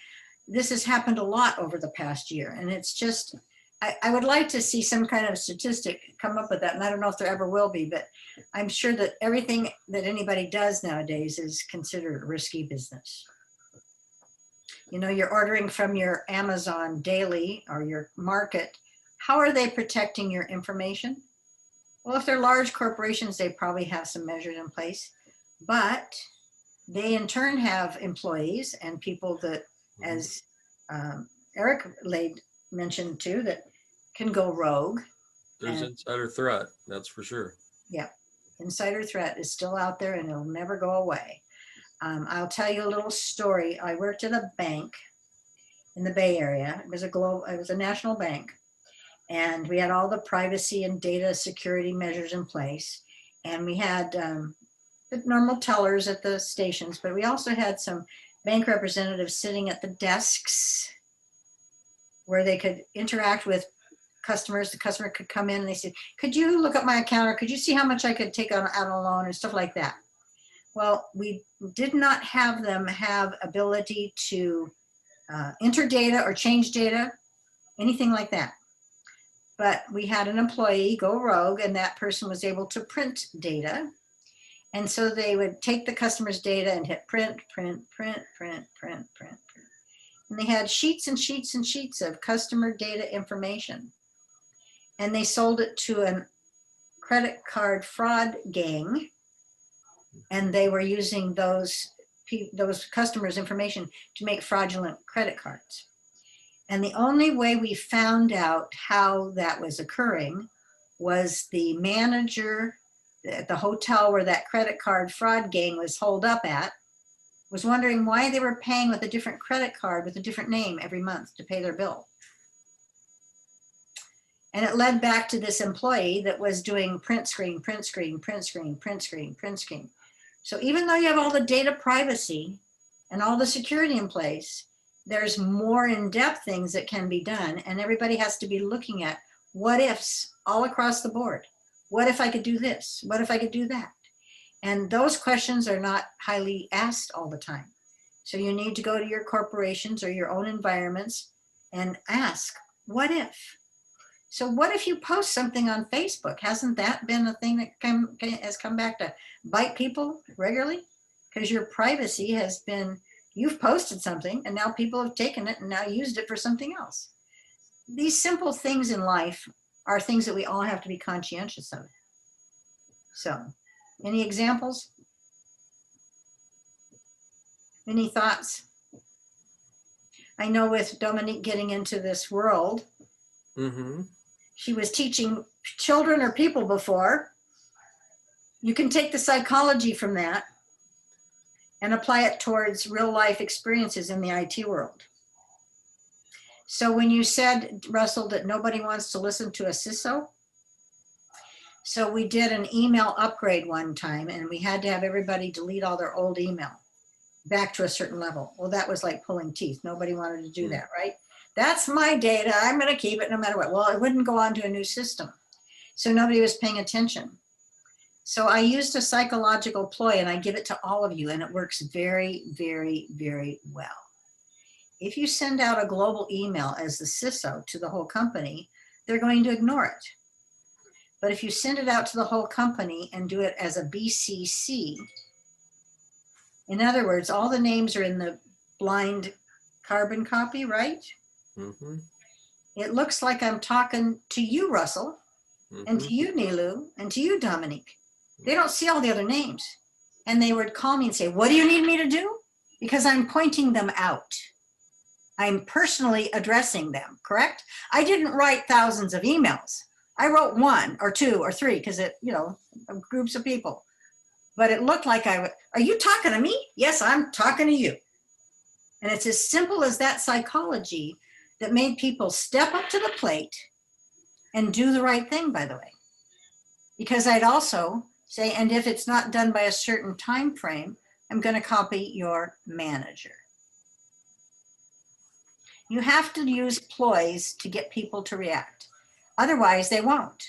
this has happened a lot over the past year. And it's just, I would like to see some kind of statistic come up with that. And I don't know if there ever will be, but I'm sure that everything that anybody does nowadays is considered a risky business. You're ordering from your Amazon daily or your market. How are they protecting your information? Well, if they're large corporations, they probably have some measures in place, but they in turn have employees and people that, as Eric mentioned too, that can go rogue. There's insider threat, that's for sure. Yeah, insider threat is still out there and it'll never go away. I'll tell you a little story. I worked at a bank in the Bay Area. It was a national bank. And we had all the privacy and data security measures in place. And we had the normal tellers at the stations, but we also had some bank representatives sitting at the desks where they could interact with customers. The customer could come in and they said, could you look at my account or could you see how much I could take out on a loan and stuff like that? Well, we did not have them have ability to enter data or change data, anything like that. But we had an employee go rogue and that person was able to print data. And so they would take the customer's data and hit print, print, print, print, print, print, print. And they had sheets and sheets and sheets of customer data information. And they sold it to a credit card fraud gang. And they were using those customers' information to make fraudulent credit cards. And the only way we found out how that was occurring was the manager at the hotel where that credit card fraud gang was holed up at was wondering why they were paying with a different credit card with a different name every month to pay their bill. And it led back to this employee that was doing print screen, print screen, print screen, print screen, print screen. So even though you have all the data privacy and all the security in place, there's more in-depth things that can be done. And everybody has to be looking at what ifs all across the board. What if I could do this? What if I could do that? And those questions are not highly asked all the time. So you need to go to your corporations or your own environments and ask, what if? So what if you post something on Facebook? Hasn't that been a thing that has come back to bite people regularly? Because your privacy has been, you've posted something and now people have taken it and now used it for something else. These simple things in life are things that we all have to be conscientious of. So, any examples? Any thoughts? I know with Dominique getting into this world, she was teaching children or people before. You can take the psychology from that and apply it towards real life experiences in the IT world. So when you said, Russell, that nobody wants to listen to a CISO, so we did an email upgrade one time and we had to have everybody delete all their old email back to a certain level. Well, that was like pulling teeth. Nobody wanted to do that, right? That's my data. I'm going to keep it no matter what. Well, it wouldn't go on to a new system. So nobody was paying attention. So I used a psychological ploy and I give it to all of you and it works very, very, very well. If you send out a global email as the CISO to the whole company, they're going to ignore it. But if you send it out to the whole company and do it as a BCC, in other words, all the names are in the blind carbon copy, right? It looks like I'm talking to you, Russell, and to you, Nilu, and to you, Dominique. They don't see all the other names. And they would call me and say, what do you need me to do? Because I'm pointing them out. I'm personally addressing them, correct? I didn't write thousands of emails. I wrote 1 or 2 or 3 because it, groups of people. But it looked like are you talking to me? Yes, I'm talking to you. And it's as simple as that psychology that made people step up to the plate and do the right thing, by the way. Because I'd also say, and if it's not done by a certain time frame, I'm going to copy your manager. You have to use ploys to get people to react. Otherwise, they won't.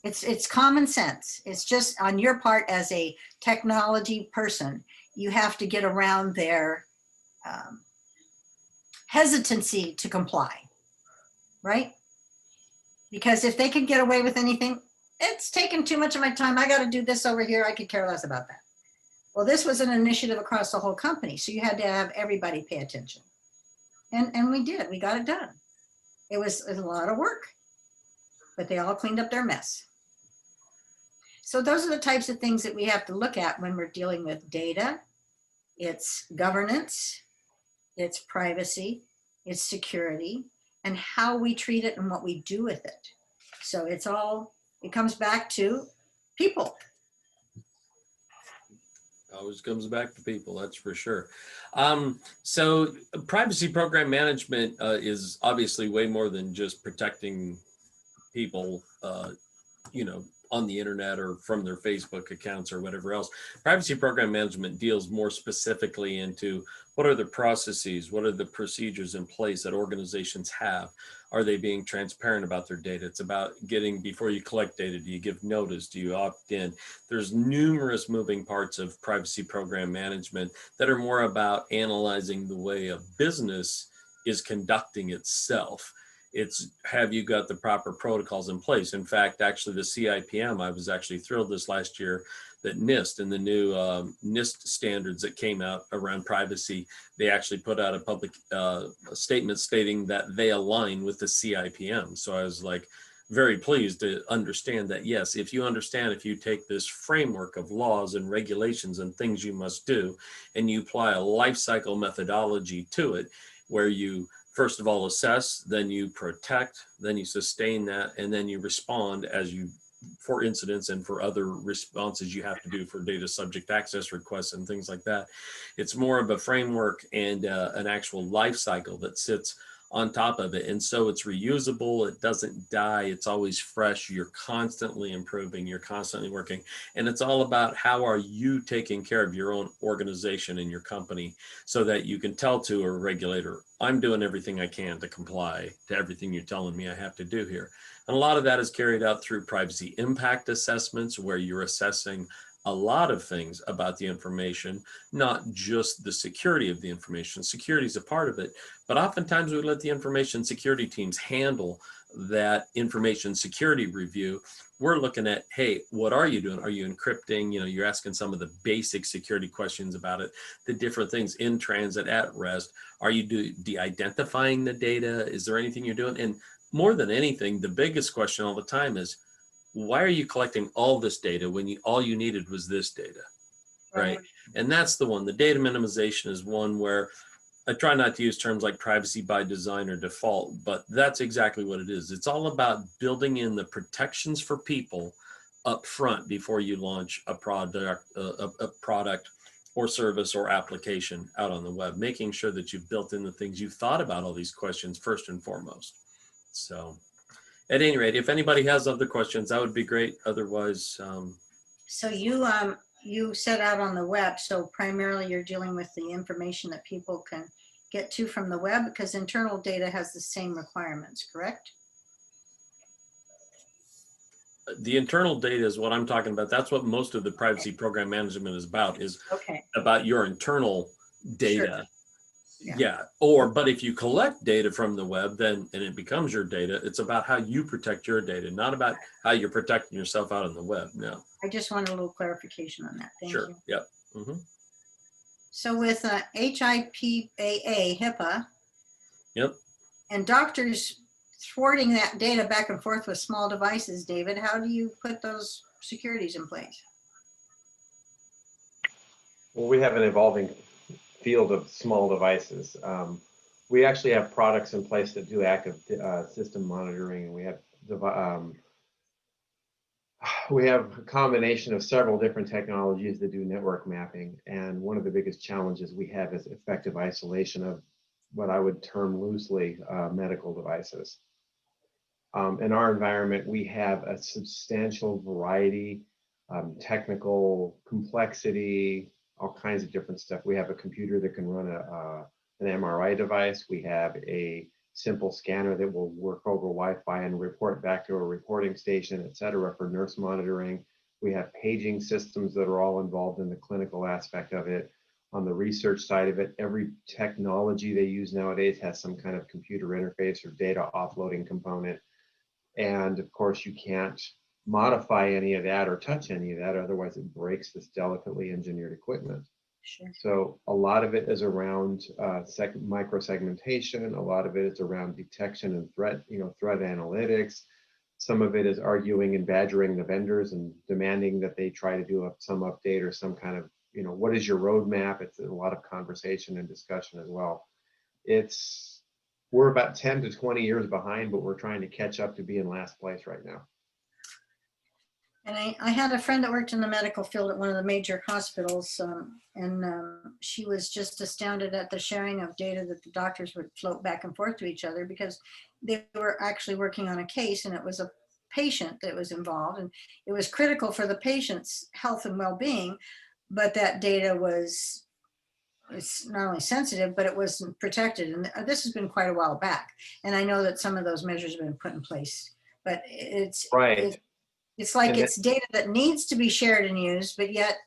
It's common sense. It's just on your part as a technology person, you have to get around their hesitancy to comply, right? Because if they can get away with anything, it's taken too much of my time. I got to do this over here. I could care less about that. Well, this was an initiative across the whole company. So you had to have everybody pay attention. And we did. We got it done. It was a lot of work, but they all cleaned up their mess. So those are the types of things that we have to look at when we're dealing with data. It's governance, it's privacy, it's security, and how we treat it and what we do with it. So it comes back to people. Always comes back to people, that's for sure. So privacy program management is obviously way more than just protecting people, on the internet or from their Facebook accounts or whatever else. Privacy program management deals more specifically into what are the processes, what are the procedures in place that organizations have? Are they being transparent about their data? It's about before you collect data, do you give notice? Do you opt in? There's numerous moving parts of privacy program management that are more about analyzing the way a business is conducting itself. It's have you got the proper protocols in place? In fact, actually the CIPM, I was actually thrilled this last year that NIST and the new NIST standards that came out around privacy, they actually put out a public statement stating that they align with the CIPM. So I was like very pleased to understand that, yes, if you take this framework of laws and regulations and things you must do, and you apply a life cycle methodology to it, where you first of all assess, then you protect, then you sustain that, and then you respond as you for incidents and for other responses you have to do for data subject access requests and things like that. It's more of a framework and an actual life cycle that sits on top of it. And so it's reusable, it doesn't die, it's always fresh, you're constantly improving, you're constantly working. And it's all about how are you taking care of your own organization and your company so that you can tell to a regulator, I'm doing everything I can to comply to everything you're telling me I have to do here. And a lot of that is carried out through privacy impact assessments, where you're assessing a lot of things about the information, not just the security of the information. Security is a part of it, but oftentimes we let the information security teams handle that information security review. We're looking at, hey, what are you doing? Are you encrypting? You know, you're asking some of the basic security questions about it, the different things in transit, at rest. Are you de-identifying the data? Is there anything you're doing? And more than anything, the biggest question all the time is, why are you collecting all this data when all you needed was this data, right? And that's the one. The data minimization is one where I try not to use terms like privacy by design or default, but that's exactly what it is. It's all about building in the protections for people up front before you launch a product or service or application out on the web, making sure that you've built in the things you've thought about all these questions first and foremost. So at any rate, if anybody has other questions, that would be great. Otherwise, So you set out on the web, so primarily you're dealing with the information that people can get to from the web, because internal data has the same requirements, correct? the internal data is what I'm talking about. That's what most of the privacy program management is about Okay. about your internal data. Sure. Yeah. But if you collect data from the web, then, and it becomes your data, it's about how you protect your data, not about how you're protecting yourself out on the web. No. I just wanted a little clarification on that. Thank Sure. you. Yep. Mm-hmm. So with HIPAA, HIPAA, Yep. and doctors thwarting that data back and forth with small devices, David, how do you put those securities in place? Well, we have an evolving field of small devices. We actually have products in place that do active system monitoring. We have a combination of several different technologies that do network mapping. And one of the biggest challenges we have is effective isolation of what I would term loosely medical devices. In our environment, we have a substantial variety, technical complexity, all kinds of different stuff. We have a computer that can run an MRI device. We have a simple scanner that will work over Wi-Fi and report back to a reporting station, et cetera, for nurse monitoring. We have paging systems that are all involved in the clinical aspect of it. On the research side of it, every technology they use nowadays has some kind of computer interface or data offloading component. And of course, you can't modify any of that or touch any of that, otherwise it breaks this delicately engineered equipment. Sure. So a lot of it is around micro-segmentation. A lot of it is around detection and threat analytics. Some of it is arguing and badgering the vendors and demanding that they try to do some update or some kind of, what is your roadmap? It's a lot of conversation and discussion as well. We're about 10 to 20 years behind, but we're trying to catch up to be in last place right now. And I had a friend that worked in the medical field at one of the major hospitals, and she was just astounded at the sharing of data that the doctors would float back and forth to each other, because they were actually working on a case and it was a patient that was involved, and it was critical for the patient's health and well-being, but that data it's not only sensitive, but it wasn't protected. And this has been quite a while back. And I know that some of those measures have been put in place, but it's right. It's like it's data that needs to be shared and used, but yet,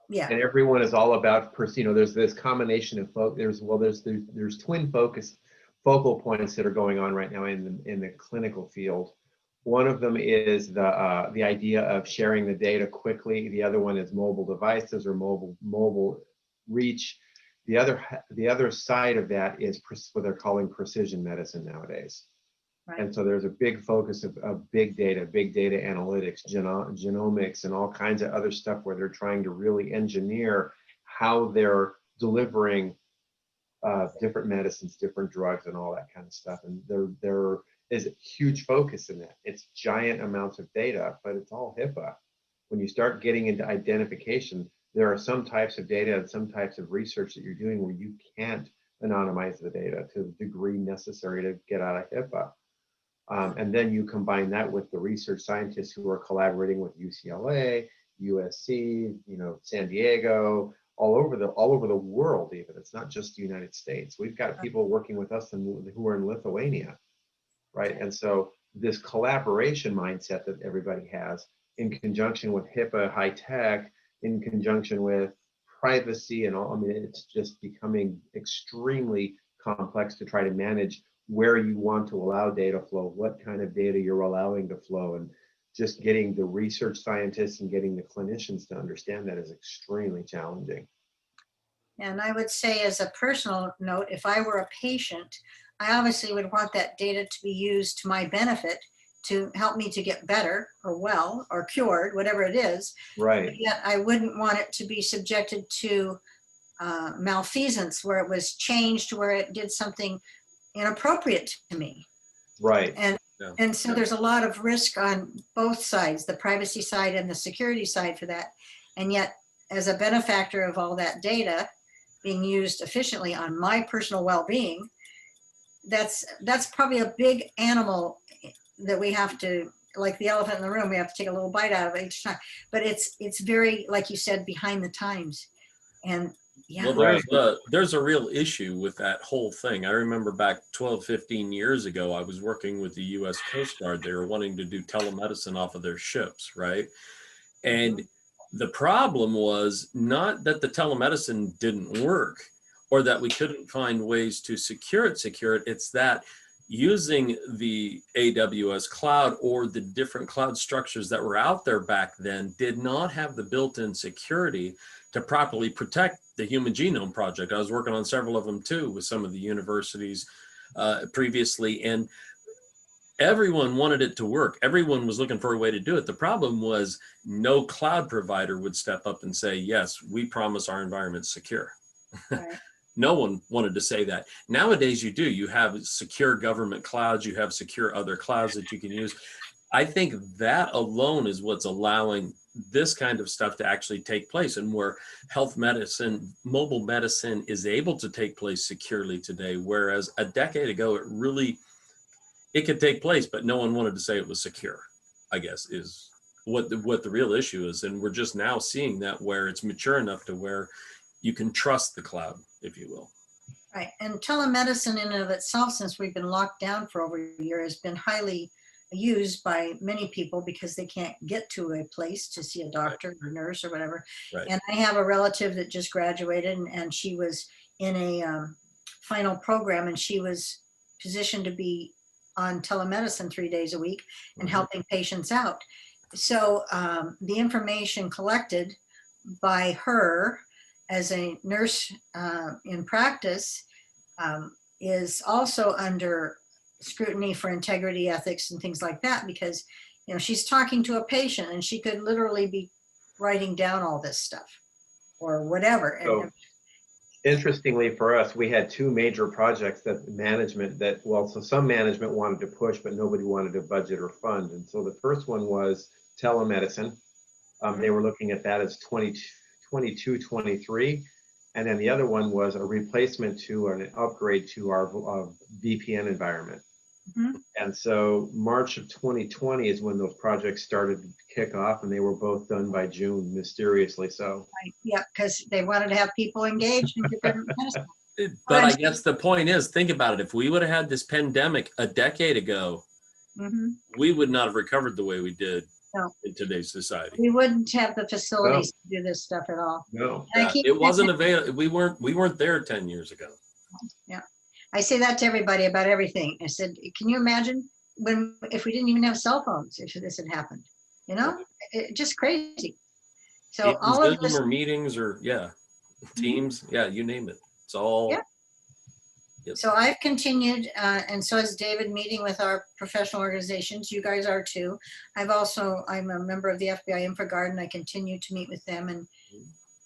yeah. And everyone is all about, there's this combination of there's twin focal points that are going on right now in the clinical field. One of them is the idea of sharing the data quickly. The other one is mobile devices or mobile reach. The other side of that is what they're calling precision medicine nowadays. Right. And so there's a big focus of big data analytics, genomics, and all kinds of other stuff where they're trying to really engineer how they're delivering different medicines, different drugs, and all that kind of stuff. And they're is a huge focus in that. It's giant amounts of data, but it's all HIPAA. When you start getting into identification, there are some types of data and some types of research that you're doing where you can't anonymize the data to the degree necessary to get out of HIPAA. And then you combine that with the research scientists who are collaborating with UCLA, USC, San Diego, all over the world. Even it's not just the United States. We've got people working with us who are in Lithuania, right? And so this collaboration mindset that everybody has, in conjunction with HIPAA high tech, in conjunction with privacy and all, I mean, it's just becoming extremely complex to try to manage where you want to allow data flow, what kind of data you're allowing to flow, and just getting the research scientists and getting the clinicians to understand that is extremely challenging. And I would say, as a personal note, if I were a patient, I obviously would want that data to be used to my benefit to help me to get better or well or cured, whatever it is. Right. But yet I wouldn't want it to be subjected to malfeasance, where it was changed, where it did something inappropriate to me. Right. And so there's a lot of risk on both sides, the privacy side and the security side for that. And yet, as a benefactor of all that data being used efficiently on my personal well-being, that's probably a big animal that we have to, like the elephant in the room, we have to take a little bite out of it each time. But it's very, like you said, behind the times. And yeah. Well, there's a real issue with that whole thing. I remember back 12, 15 years ago, I was working with the US Coast Guard. They were wanting to do telemedicine off of their ships, right? And the problem was not that the telemedicine didn't work or that we couldn't find ways to secure it. It's that using the AWS cloud or the different cloud structures that were out there back then did not have the built-in security to properly protect the Human Genome Project. I was working on several of them too with some of the universities previously, and everyone wanted it to work. Everyone was looking for a way to do it. The problem was no cloud provider would step up and say, yes, we promise our environment's secure. Right. No one wanted to say that. Nowadays you do. You have secure government clouds, you have secure other clouds that you can use. I think that alone is what's allowing this kind of stuff to actually take place, and where health medicine, mobile medicine is able to take place securely today, whereas a decade ago it could take place, but no one wanted to say it was secure, I guess, is what the real issue is. And we're just now seeing that where it's mature enough to where you can trust the cloud, if you will. Right. And telemedicine in and of itself, since we've been locked down for over a year, has been highly used by many people because they can't get to a place to see a doctor or nurse or whatever. Right. And I have a relative that just graduated, and she was in a final program, and she was positioned to be on telemedicine 3 days a week and helping patients out. So the information collected by her as a nurse in practice is also under scrutiny for integrity, ethics, and things like that, because she's talking to a patient and she could literally be writing down all this stuff or whatever. So, interestingly for us, we had two major projects that some management wanted to push, but nobody wanted to budget or fund. And so the first one was telemedicine. They were looking at that as 22, 23. And then the other one was a replacement to an upgrade to our VPN environment. And so March of 2020 is when those projects started to kick off, and they were both done by June, mysteriously so. Right. Yeah, because they wanted to have people engaged and get their medicine. But I guess the point is, think about it. If we would have had this pandemic a decade ago, we would not have recovered the way we did in today's society. We wouldn't have the facilities to do this stuff at all. No. It wasn't available. We weren't there 10 years ago. Yeah. I say that to everybody about everything. I said, can you imagine if we didn't even have cell phones, if this had happened? Just crazy. So Even all of this, or meetings or Teams, you name it. It's all. Yeah. Yep. So I've continued, and so has David, meeting with our professional organizations. You guys are too. I'm a member of the FBI InfraGard, and I continue to meet with them, and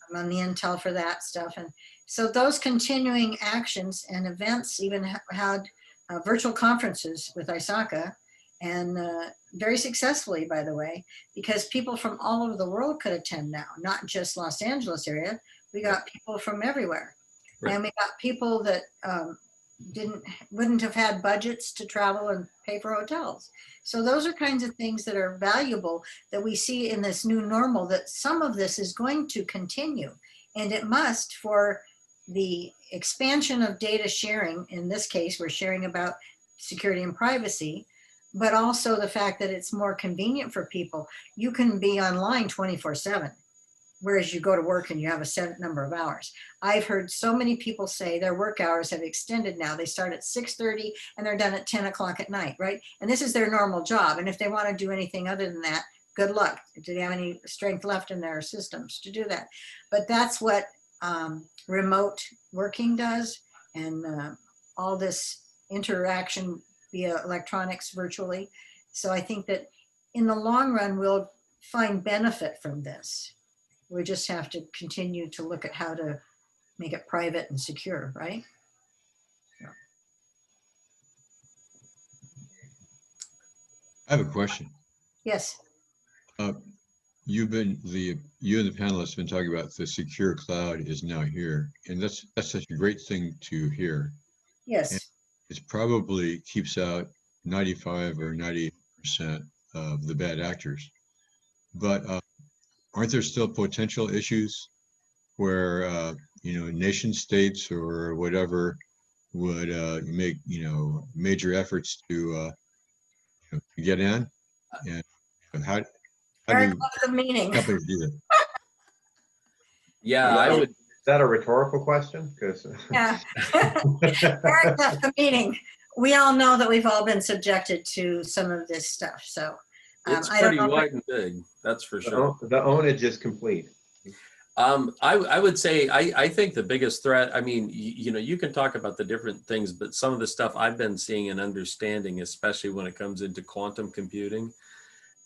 I'm on the intel for that stuff. And so those continuing actions and events, even had virtual conferences with ISACA, and very successfully, by the way, because people from all over the world could attend now, not just Los Angeles area. We got people from everywhere. Right. And we got people that wouldn't have had budgets to travel and pay for hotels. So those are kinds of things that are valuable that we see in this new normal, that some of this is going to continue, and it must, for the expansion of data sharing. In this case, we're sharing about security and privacy, but also the fact that it's more convenient for people. You can be online 24/7, whereas you go to work and you have a set number of hours. I've heard so many people say their work hours have extended now. They start at 6:30 and they're done at 10 o'clock at night, right? And this is their normal job. And if they want to do anything other than that, good luck. Do they have any strength left in their systems to do that? But that's what remote working does, and all this interaction via electronics virtually. So I think that in the long run, we'll find benefit from this. We just have to continue to look at how to make it private and secure, right? I have a question. Yes. You and the panelists have been talking about the secure cloud is now here, and that's such a great thing to hear. Yes. And it probably keeps out 95 or 90% of the bad actors. But aren't there still potential issues where nation states or whatever would make major efforts to get in? And how Eric, do left the meeting. companies do that? Yeah, I would. Is that a rhetorical question? Because Yeah. Eric left the meeting. We all know that we've all been subjected to some of this stuff. So It's I don't pretty know. wide and big, that's for sure. the ownage is complete. I would say, I think the biggest threat, I mean, you can talk about the different things, but some of the stuff I've been seeing and understanding, especially when it comes into quantum computing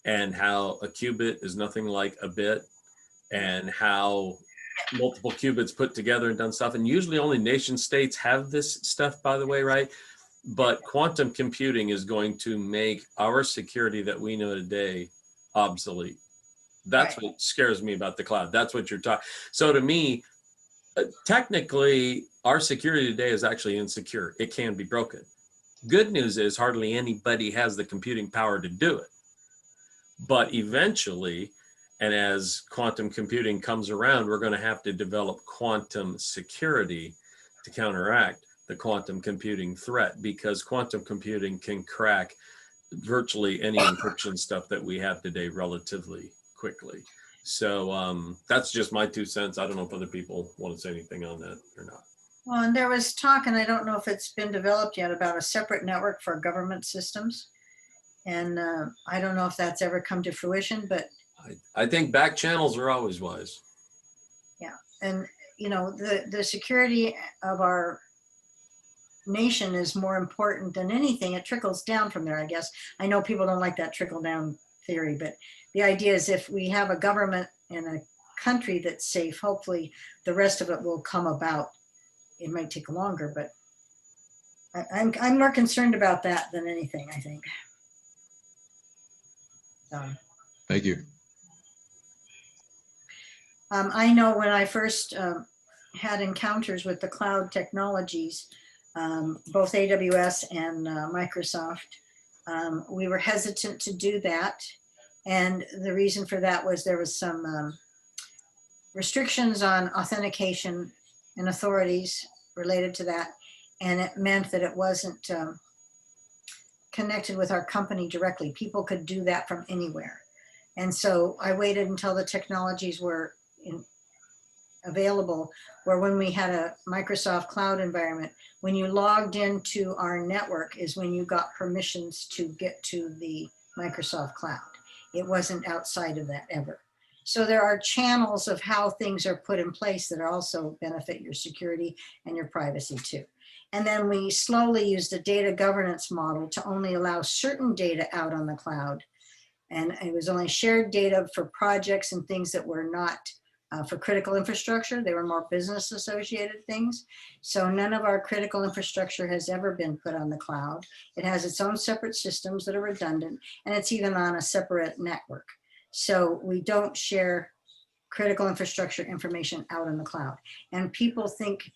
and how a qubit is nothing like a bit, and how multiple qubits put together and done stuff. And usually only nation states have this stuff, by the way, right? But quantum computing is going to make our security that we know today obsolete. That's what scares me about the cloud. That's what you're talking. So to me, technically, our security today is actually insecure. It can be broken. Good news is hardly anybody has the computing power to do it. But eventually, and as quantum computing comes around, we're going to have to develop quantum security to counteract the quantum computing threat, because quantum computing can crack virtually any encryption stuff that we have today relatively quickly. So that's just my 2 cents. I don't know if other people want to say anything on that or not. Well, and there was talk, and I don't know if it's been developed yet, about a separate network for government systems. And I don't know if that's ever come to fruition, but I think back channels are always wise. yeah. And, the security of our nation is more important than anything. It trickles down from there, I guess. I know people don't like that trickle down theory, but the idea is if we have a government in a country that's safe, hopefully the rest of it will come about. It might take longer, but I'm more concerned about that than anything, I think. Thank you. I know when I first had encounters with the cloud technologies, both AWS and Microsoft, we were hesitant to do that. And the reason for that was there was some restrictions on authentication and authorities related to that. And it meant that it wasn't connected with our company directly. People could do that from anywhere. And so I waited until the technologies were available, where when we had a Microsoft cloud environment, when you logged into our network is when you got permissions to get to the Microsoft cloud. It wasn't outside of that ever. So there are channels of how things are put in place that also benefit your security and your privacy too. And then we slowly used a data governance model to only allow certain data out on the cloud. And it was only shared data for projects and things that were not For critical infrastructure, they were more business associated things. So none of our critical infrastructure has ever been put on the cloud. It has its own separate systems that are redundant, and it's even on a separate network. So we don't share critical infrastructure information out in the cloud. And people think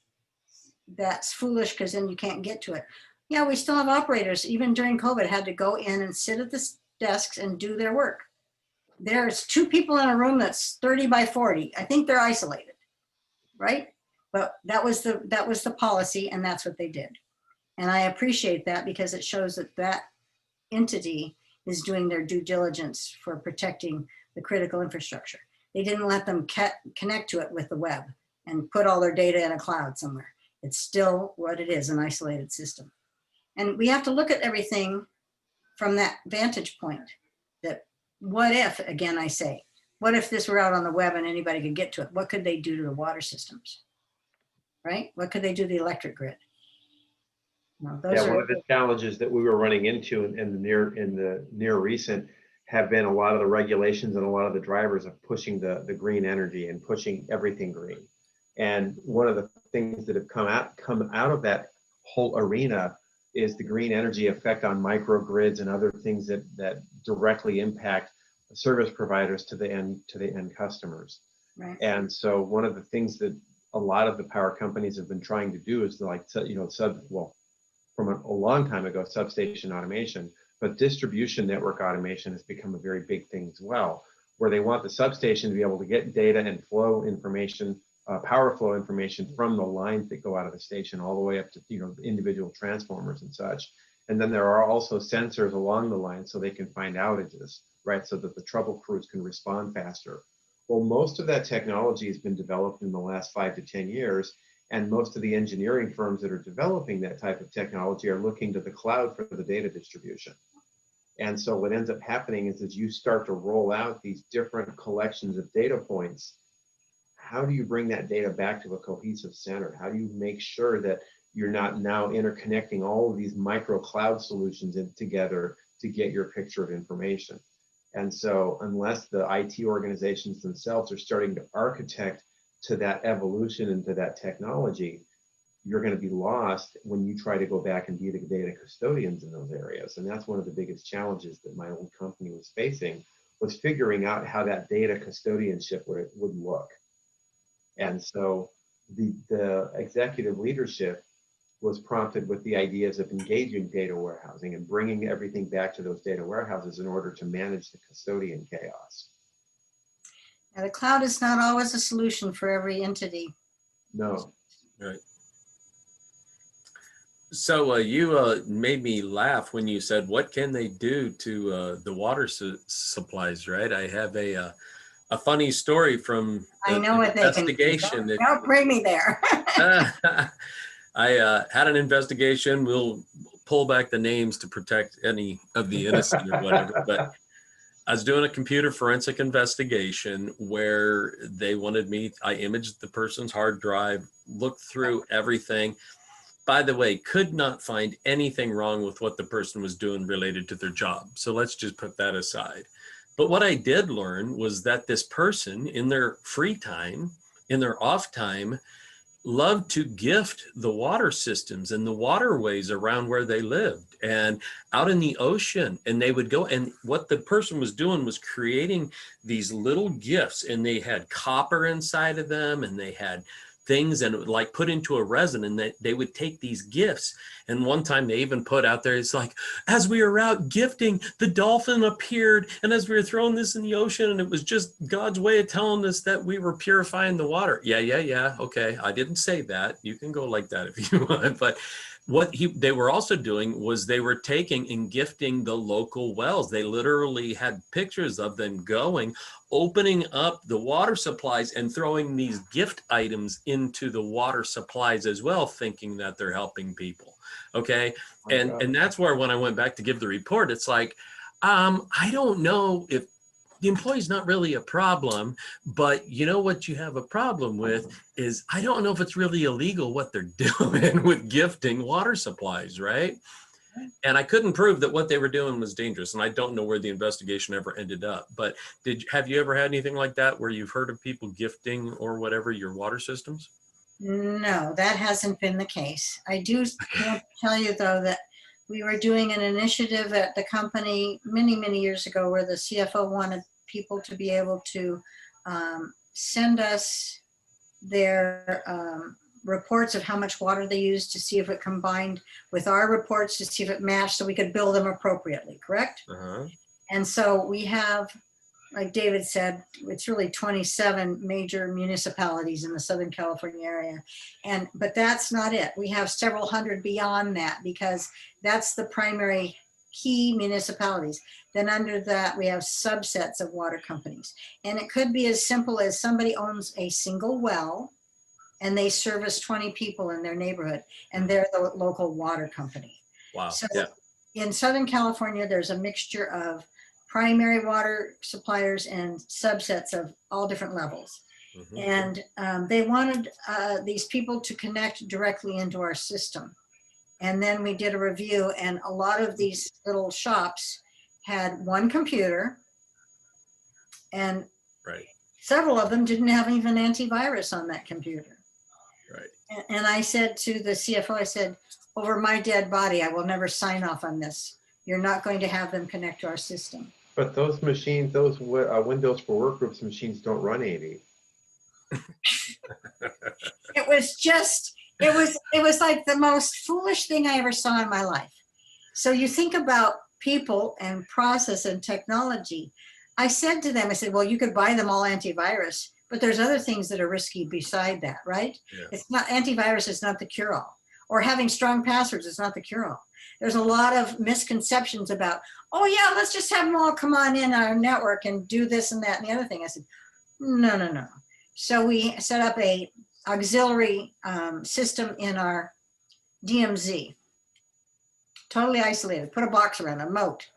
that's foolish because then you can't get to it. Yeah, we still have operators, even during COVID, had to go in and sit at the desks and do their work. There's 2 people in a room that's 30 by 40. I think they're isolated, right? But that was the policy, and that's what they did. And I appreciate that because it shows that that entity is doing their due diligence for protecting the critical infrastructure. They didn't let them connect to it with the web and put all their data in a cloud somewhere. It's still what it is, an isolated system. And we have to look at everything from that vantage point. That what if, again, I say, what if this were out on the web and anybody could get to it? What could they do to the water systems, right? What could they do to the electric grid? Well, Yeah, one of the challenges that we were running into in the near recent have been a lot of the regulations and a lot of the drivers of pushing the green energy and pushing everything green. And one of the things that have come out of that whole arena is the green energy effect on microgrids and other things that directly impact service providers to the end customers. Right. And so one of the things that a lot of the power companies have been trying to do is from a long time ago, substation automation, but distribution network automation has become a very big thing as well, where they want the substation to be able to get data and flow information, power flow information from the lines that go out of the station all the way up to individual transformers and such. And then there are also sensors along the line so they can find outages, right? So that the trouble crews can respond faster. Well, most of that technology has been developed in the last 5 to 10 years. And most of the engineering firms that are developing that type of technology are looking to the cloud for the data distribution. And so what ends up happening is as you start to roll out these different collections of data points, how do you bring that data back to a cohesive center? How do you make sure that you're not now interconnecting all of these micro cloud solutions together to get your picture of information? And so unless the IT organizations themselves are starting to architect to that evolution and to that technology, you're going to be lost when you try to go back and be the data custodians in those areas. And that's one of the biggest challenges that my old company was facing, was figuring out how that data custodianship would look. And so the executive leadership was prompted with the ideas of engaging data warehousing and bringing everything back to those data warehouses in order to manage the custodian chaos. Now, the cloud is not always a solution for every entity. No. Right. So you made me laugh when you said, what can they do to the water supplies, right? I have a funny story from I know what they can do. Don't bring me there. I had an investigation. We'll pull back the names to protect any of the innocent or whatever, but I was doing a computer forensic investigation where they wanted me, I imaged the person's hard drive, looked through everything. By the way, could not find anything wrong with what the person was doing related to their job. So let's just put that aside. But what I did learn was that this person in their free time, in their off time, loved to gift the water systems and the waterways around where they lived and out in the ocean. And they would go, and what the person was doing was creating these little gifts, and they had copper inside of them, and they had things, and it would like put into a resin, and they would take these gifts. And one time they even put out there, it's like, as we were out gifting, the dolphin appeared, and as we were throwing this in the ocean, and it was just God's way of telling us that we were purifying the water. Yeah. Okay, I didn't say that. You can go like that if you want. But what they were also doing was they were taking and gifting the local wells. They literally had pictures of them going, opening up the water supplies and throwing these gift items into the water supplies as well, thinking that they're helping people. Okay. And that's where, when I went back to give the report, it's like, I don't know if the employee's not really a problem, but you know what you have a problem with is, I don't know if it's really illegal what they're doing with gifting water supplies, right? And I couldn't prove that what they were doing was dangerous. And I don't know where the investigation ever ended up. But have you ever had anything like that where you've heard of people gifting or whatever your water systems? No, that hasn't been the case. I do want to tell you, though, that we were doing an initiative at the company many, many years ago where the CFO wanted people to be able to send us their reports of how much water they used to see if it combined with our reports to see if it matched so we could bill them appropriately, correct? And so we have, like David said, it's really 27 major municipalities in the Southern California area. But that's not it. We have several hundred beyond that because that's the primary key municipalities. Then under that, we have subsets of water companies. And it could be as simple as somebody owns a single well and they service 20 people in their neighborhood and they're the local water company. Wow. So yeah. In Southern California, there's a mixture of primary water suppliers and subsets of all different levels. And they wanted these people to connect directly into our system. And then we did a review, and a lot of these little shops had one computer, and several of them didn't have even antivirus on that computer. And I said to the CFO, I said, over my dead body, I will never sign off on this. You're not going to have them connect to our system. But those machines, those Windows for Workgroups machines don't run AV. It was like the most foolish thing I ever saw in my life. So you think about people and process and technology. I said to them, I said, well, you could buy them all antivirus, but there's other things that are risky beside that, right? Yeah. It's not, antivirus is not the cure-all, or having strong passwords is not the cure-all. There's a lot of misconceptions about, oh yeah, let's just have them all come on in our network and do this and that and the other thing. I said, no. So we set up a auxiliary system in our DMZ, totally isolated, put a box around a moat,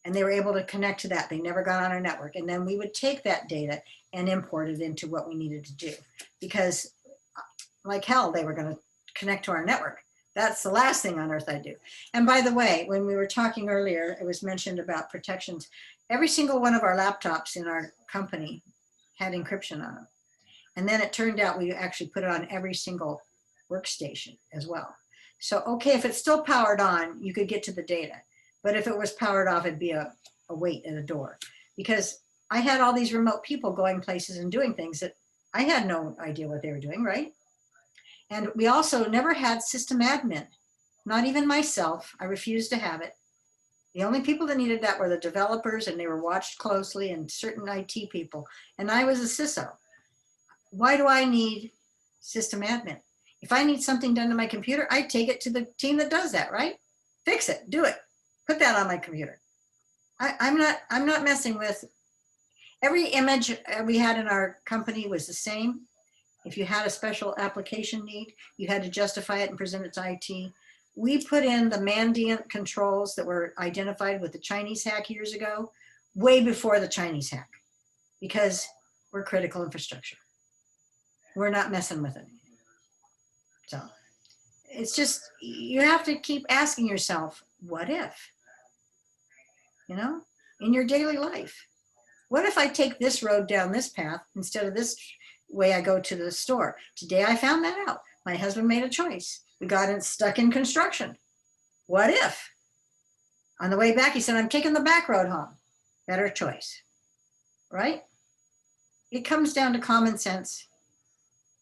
and they were able to connect to that. They never got on our network. And then we would take that data and import it into what we needed to do, because like hell, they were going to connect to our network. That's the last thing on earth I'd do. And by the way, when we were talking earlier, it was mentioned about protections. Every single one of our laptops in our company had encryption on them. And then it turned out we actually put it on every single workstation as well. So, okay, if it's still powered on, you could get to the data. But if it was powered off, it'd be a wait at a door. Because I had all these remote people going places and doing things that I had no idea what they were doing, right? And we also never had system admin, not even myself. I refused to have it. The only people that needed that were the developers, and they were watched closely, and certain IT people. And I was a CISO. Why do I need system admin? If I need something done to my computer, I take it to the team that does that, right? Fix it, do it, put that on my computer. I'm not messing with, every image we had in our company was the same. If you had a special application need, you had to justify it and present it to IT. We put in the Mandiant controls that were identified with the Chinese hack years ago, way before the Chinese hack, because we're critical infrastructure. We're not messing with it. So it's just, you have to keep asking yourself, what if? You know, in your daily life. What if I take this road down this path instead of this way I go to the store? Today I found that out. My husband made a choice. We got stuck in construction. What if? On the way back, he said, I'm taking the back road home. Better choice, right? It comes down to common sense.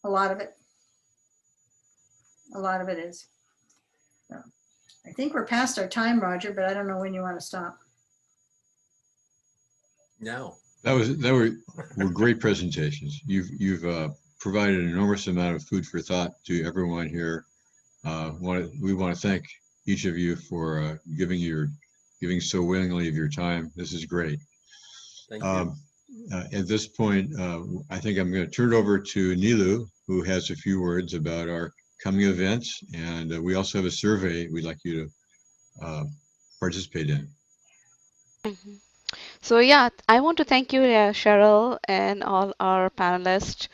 A lot of it. A lot of it is. So, I think we're past our time, Roger, but I don't know when you want to stop. No. That were great presentations. You've provided an enormous amount of food for thought to everyone here. We want to thank each of you for giving so willingly of your time. This is great. Thank you. At this point, I think I'm going to turn it over to Nilu, who has a few words about our coming events, and we also have a survey we'd like you to participate in. So yeah, I want to thank you, Cheryl, and all our panelists.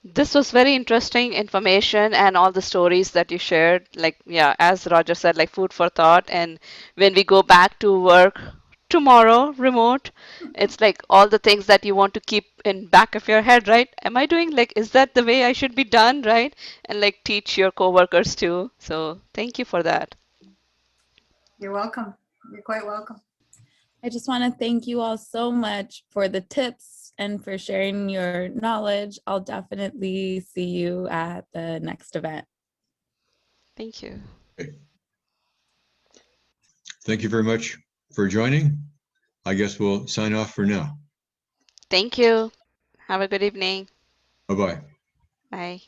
This was very interesting information and all the stories that you shared. Like, yeah, as Roger said, like food for thought. And when we go back to work tomorrow, remote, it's like all the things that you want to keep in back of your head, right? Am I doing like, is that the way I should be done, right? And like teach your coworkers too. So thank you for that. You're welcome. You're quite welcome. I just want to thank you all so much for the tips and for sharing your knowledge. I'll definitely see you at the next event. Thank you. Thank you very much for joining. I guess we'll sign off for now. Thank you. Have a good evening. Bye-bye. Bye.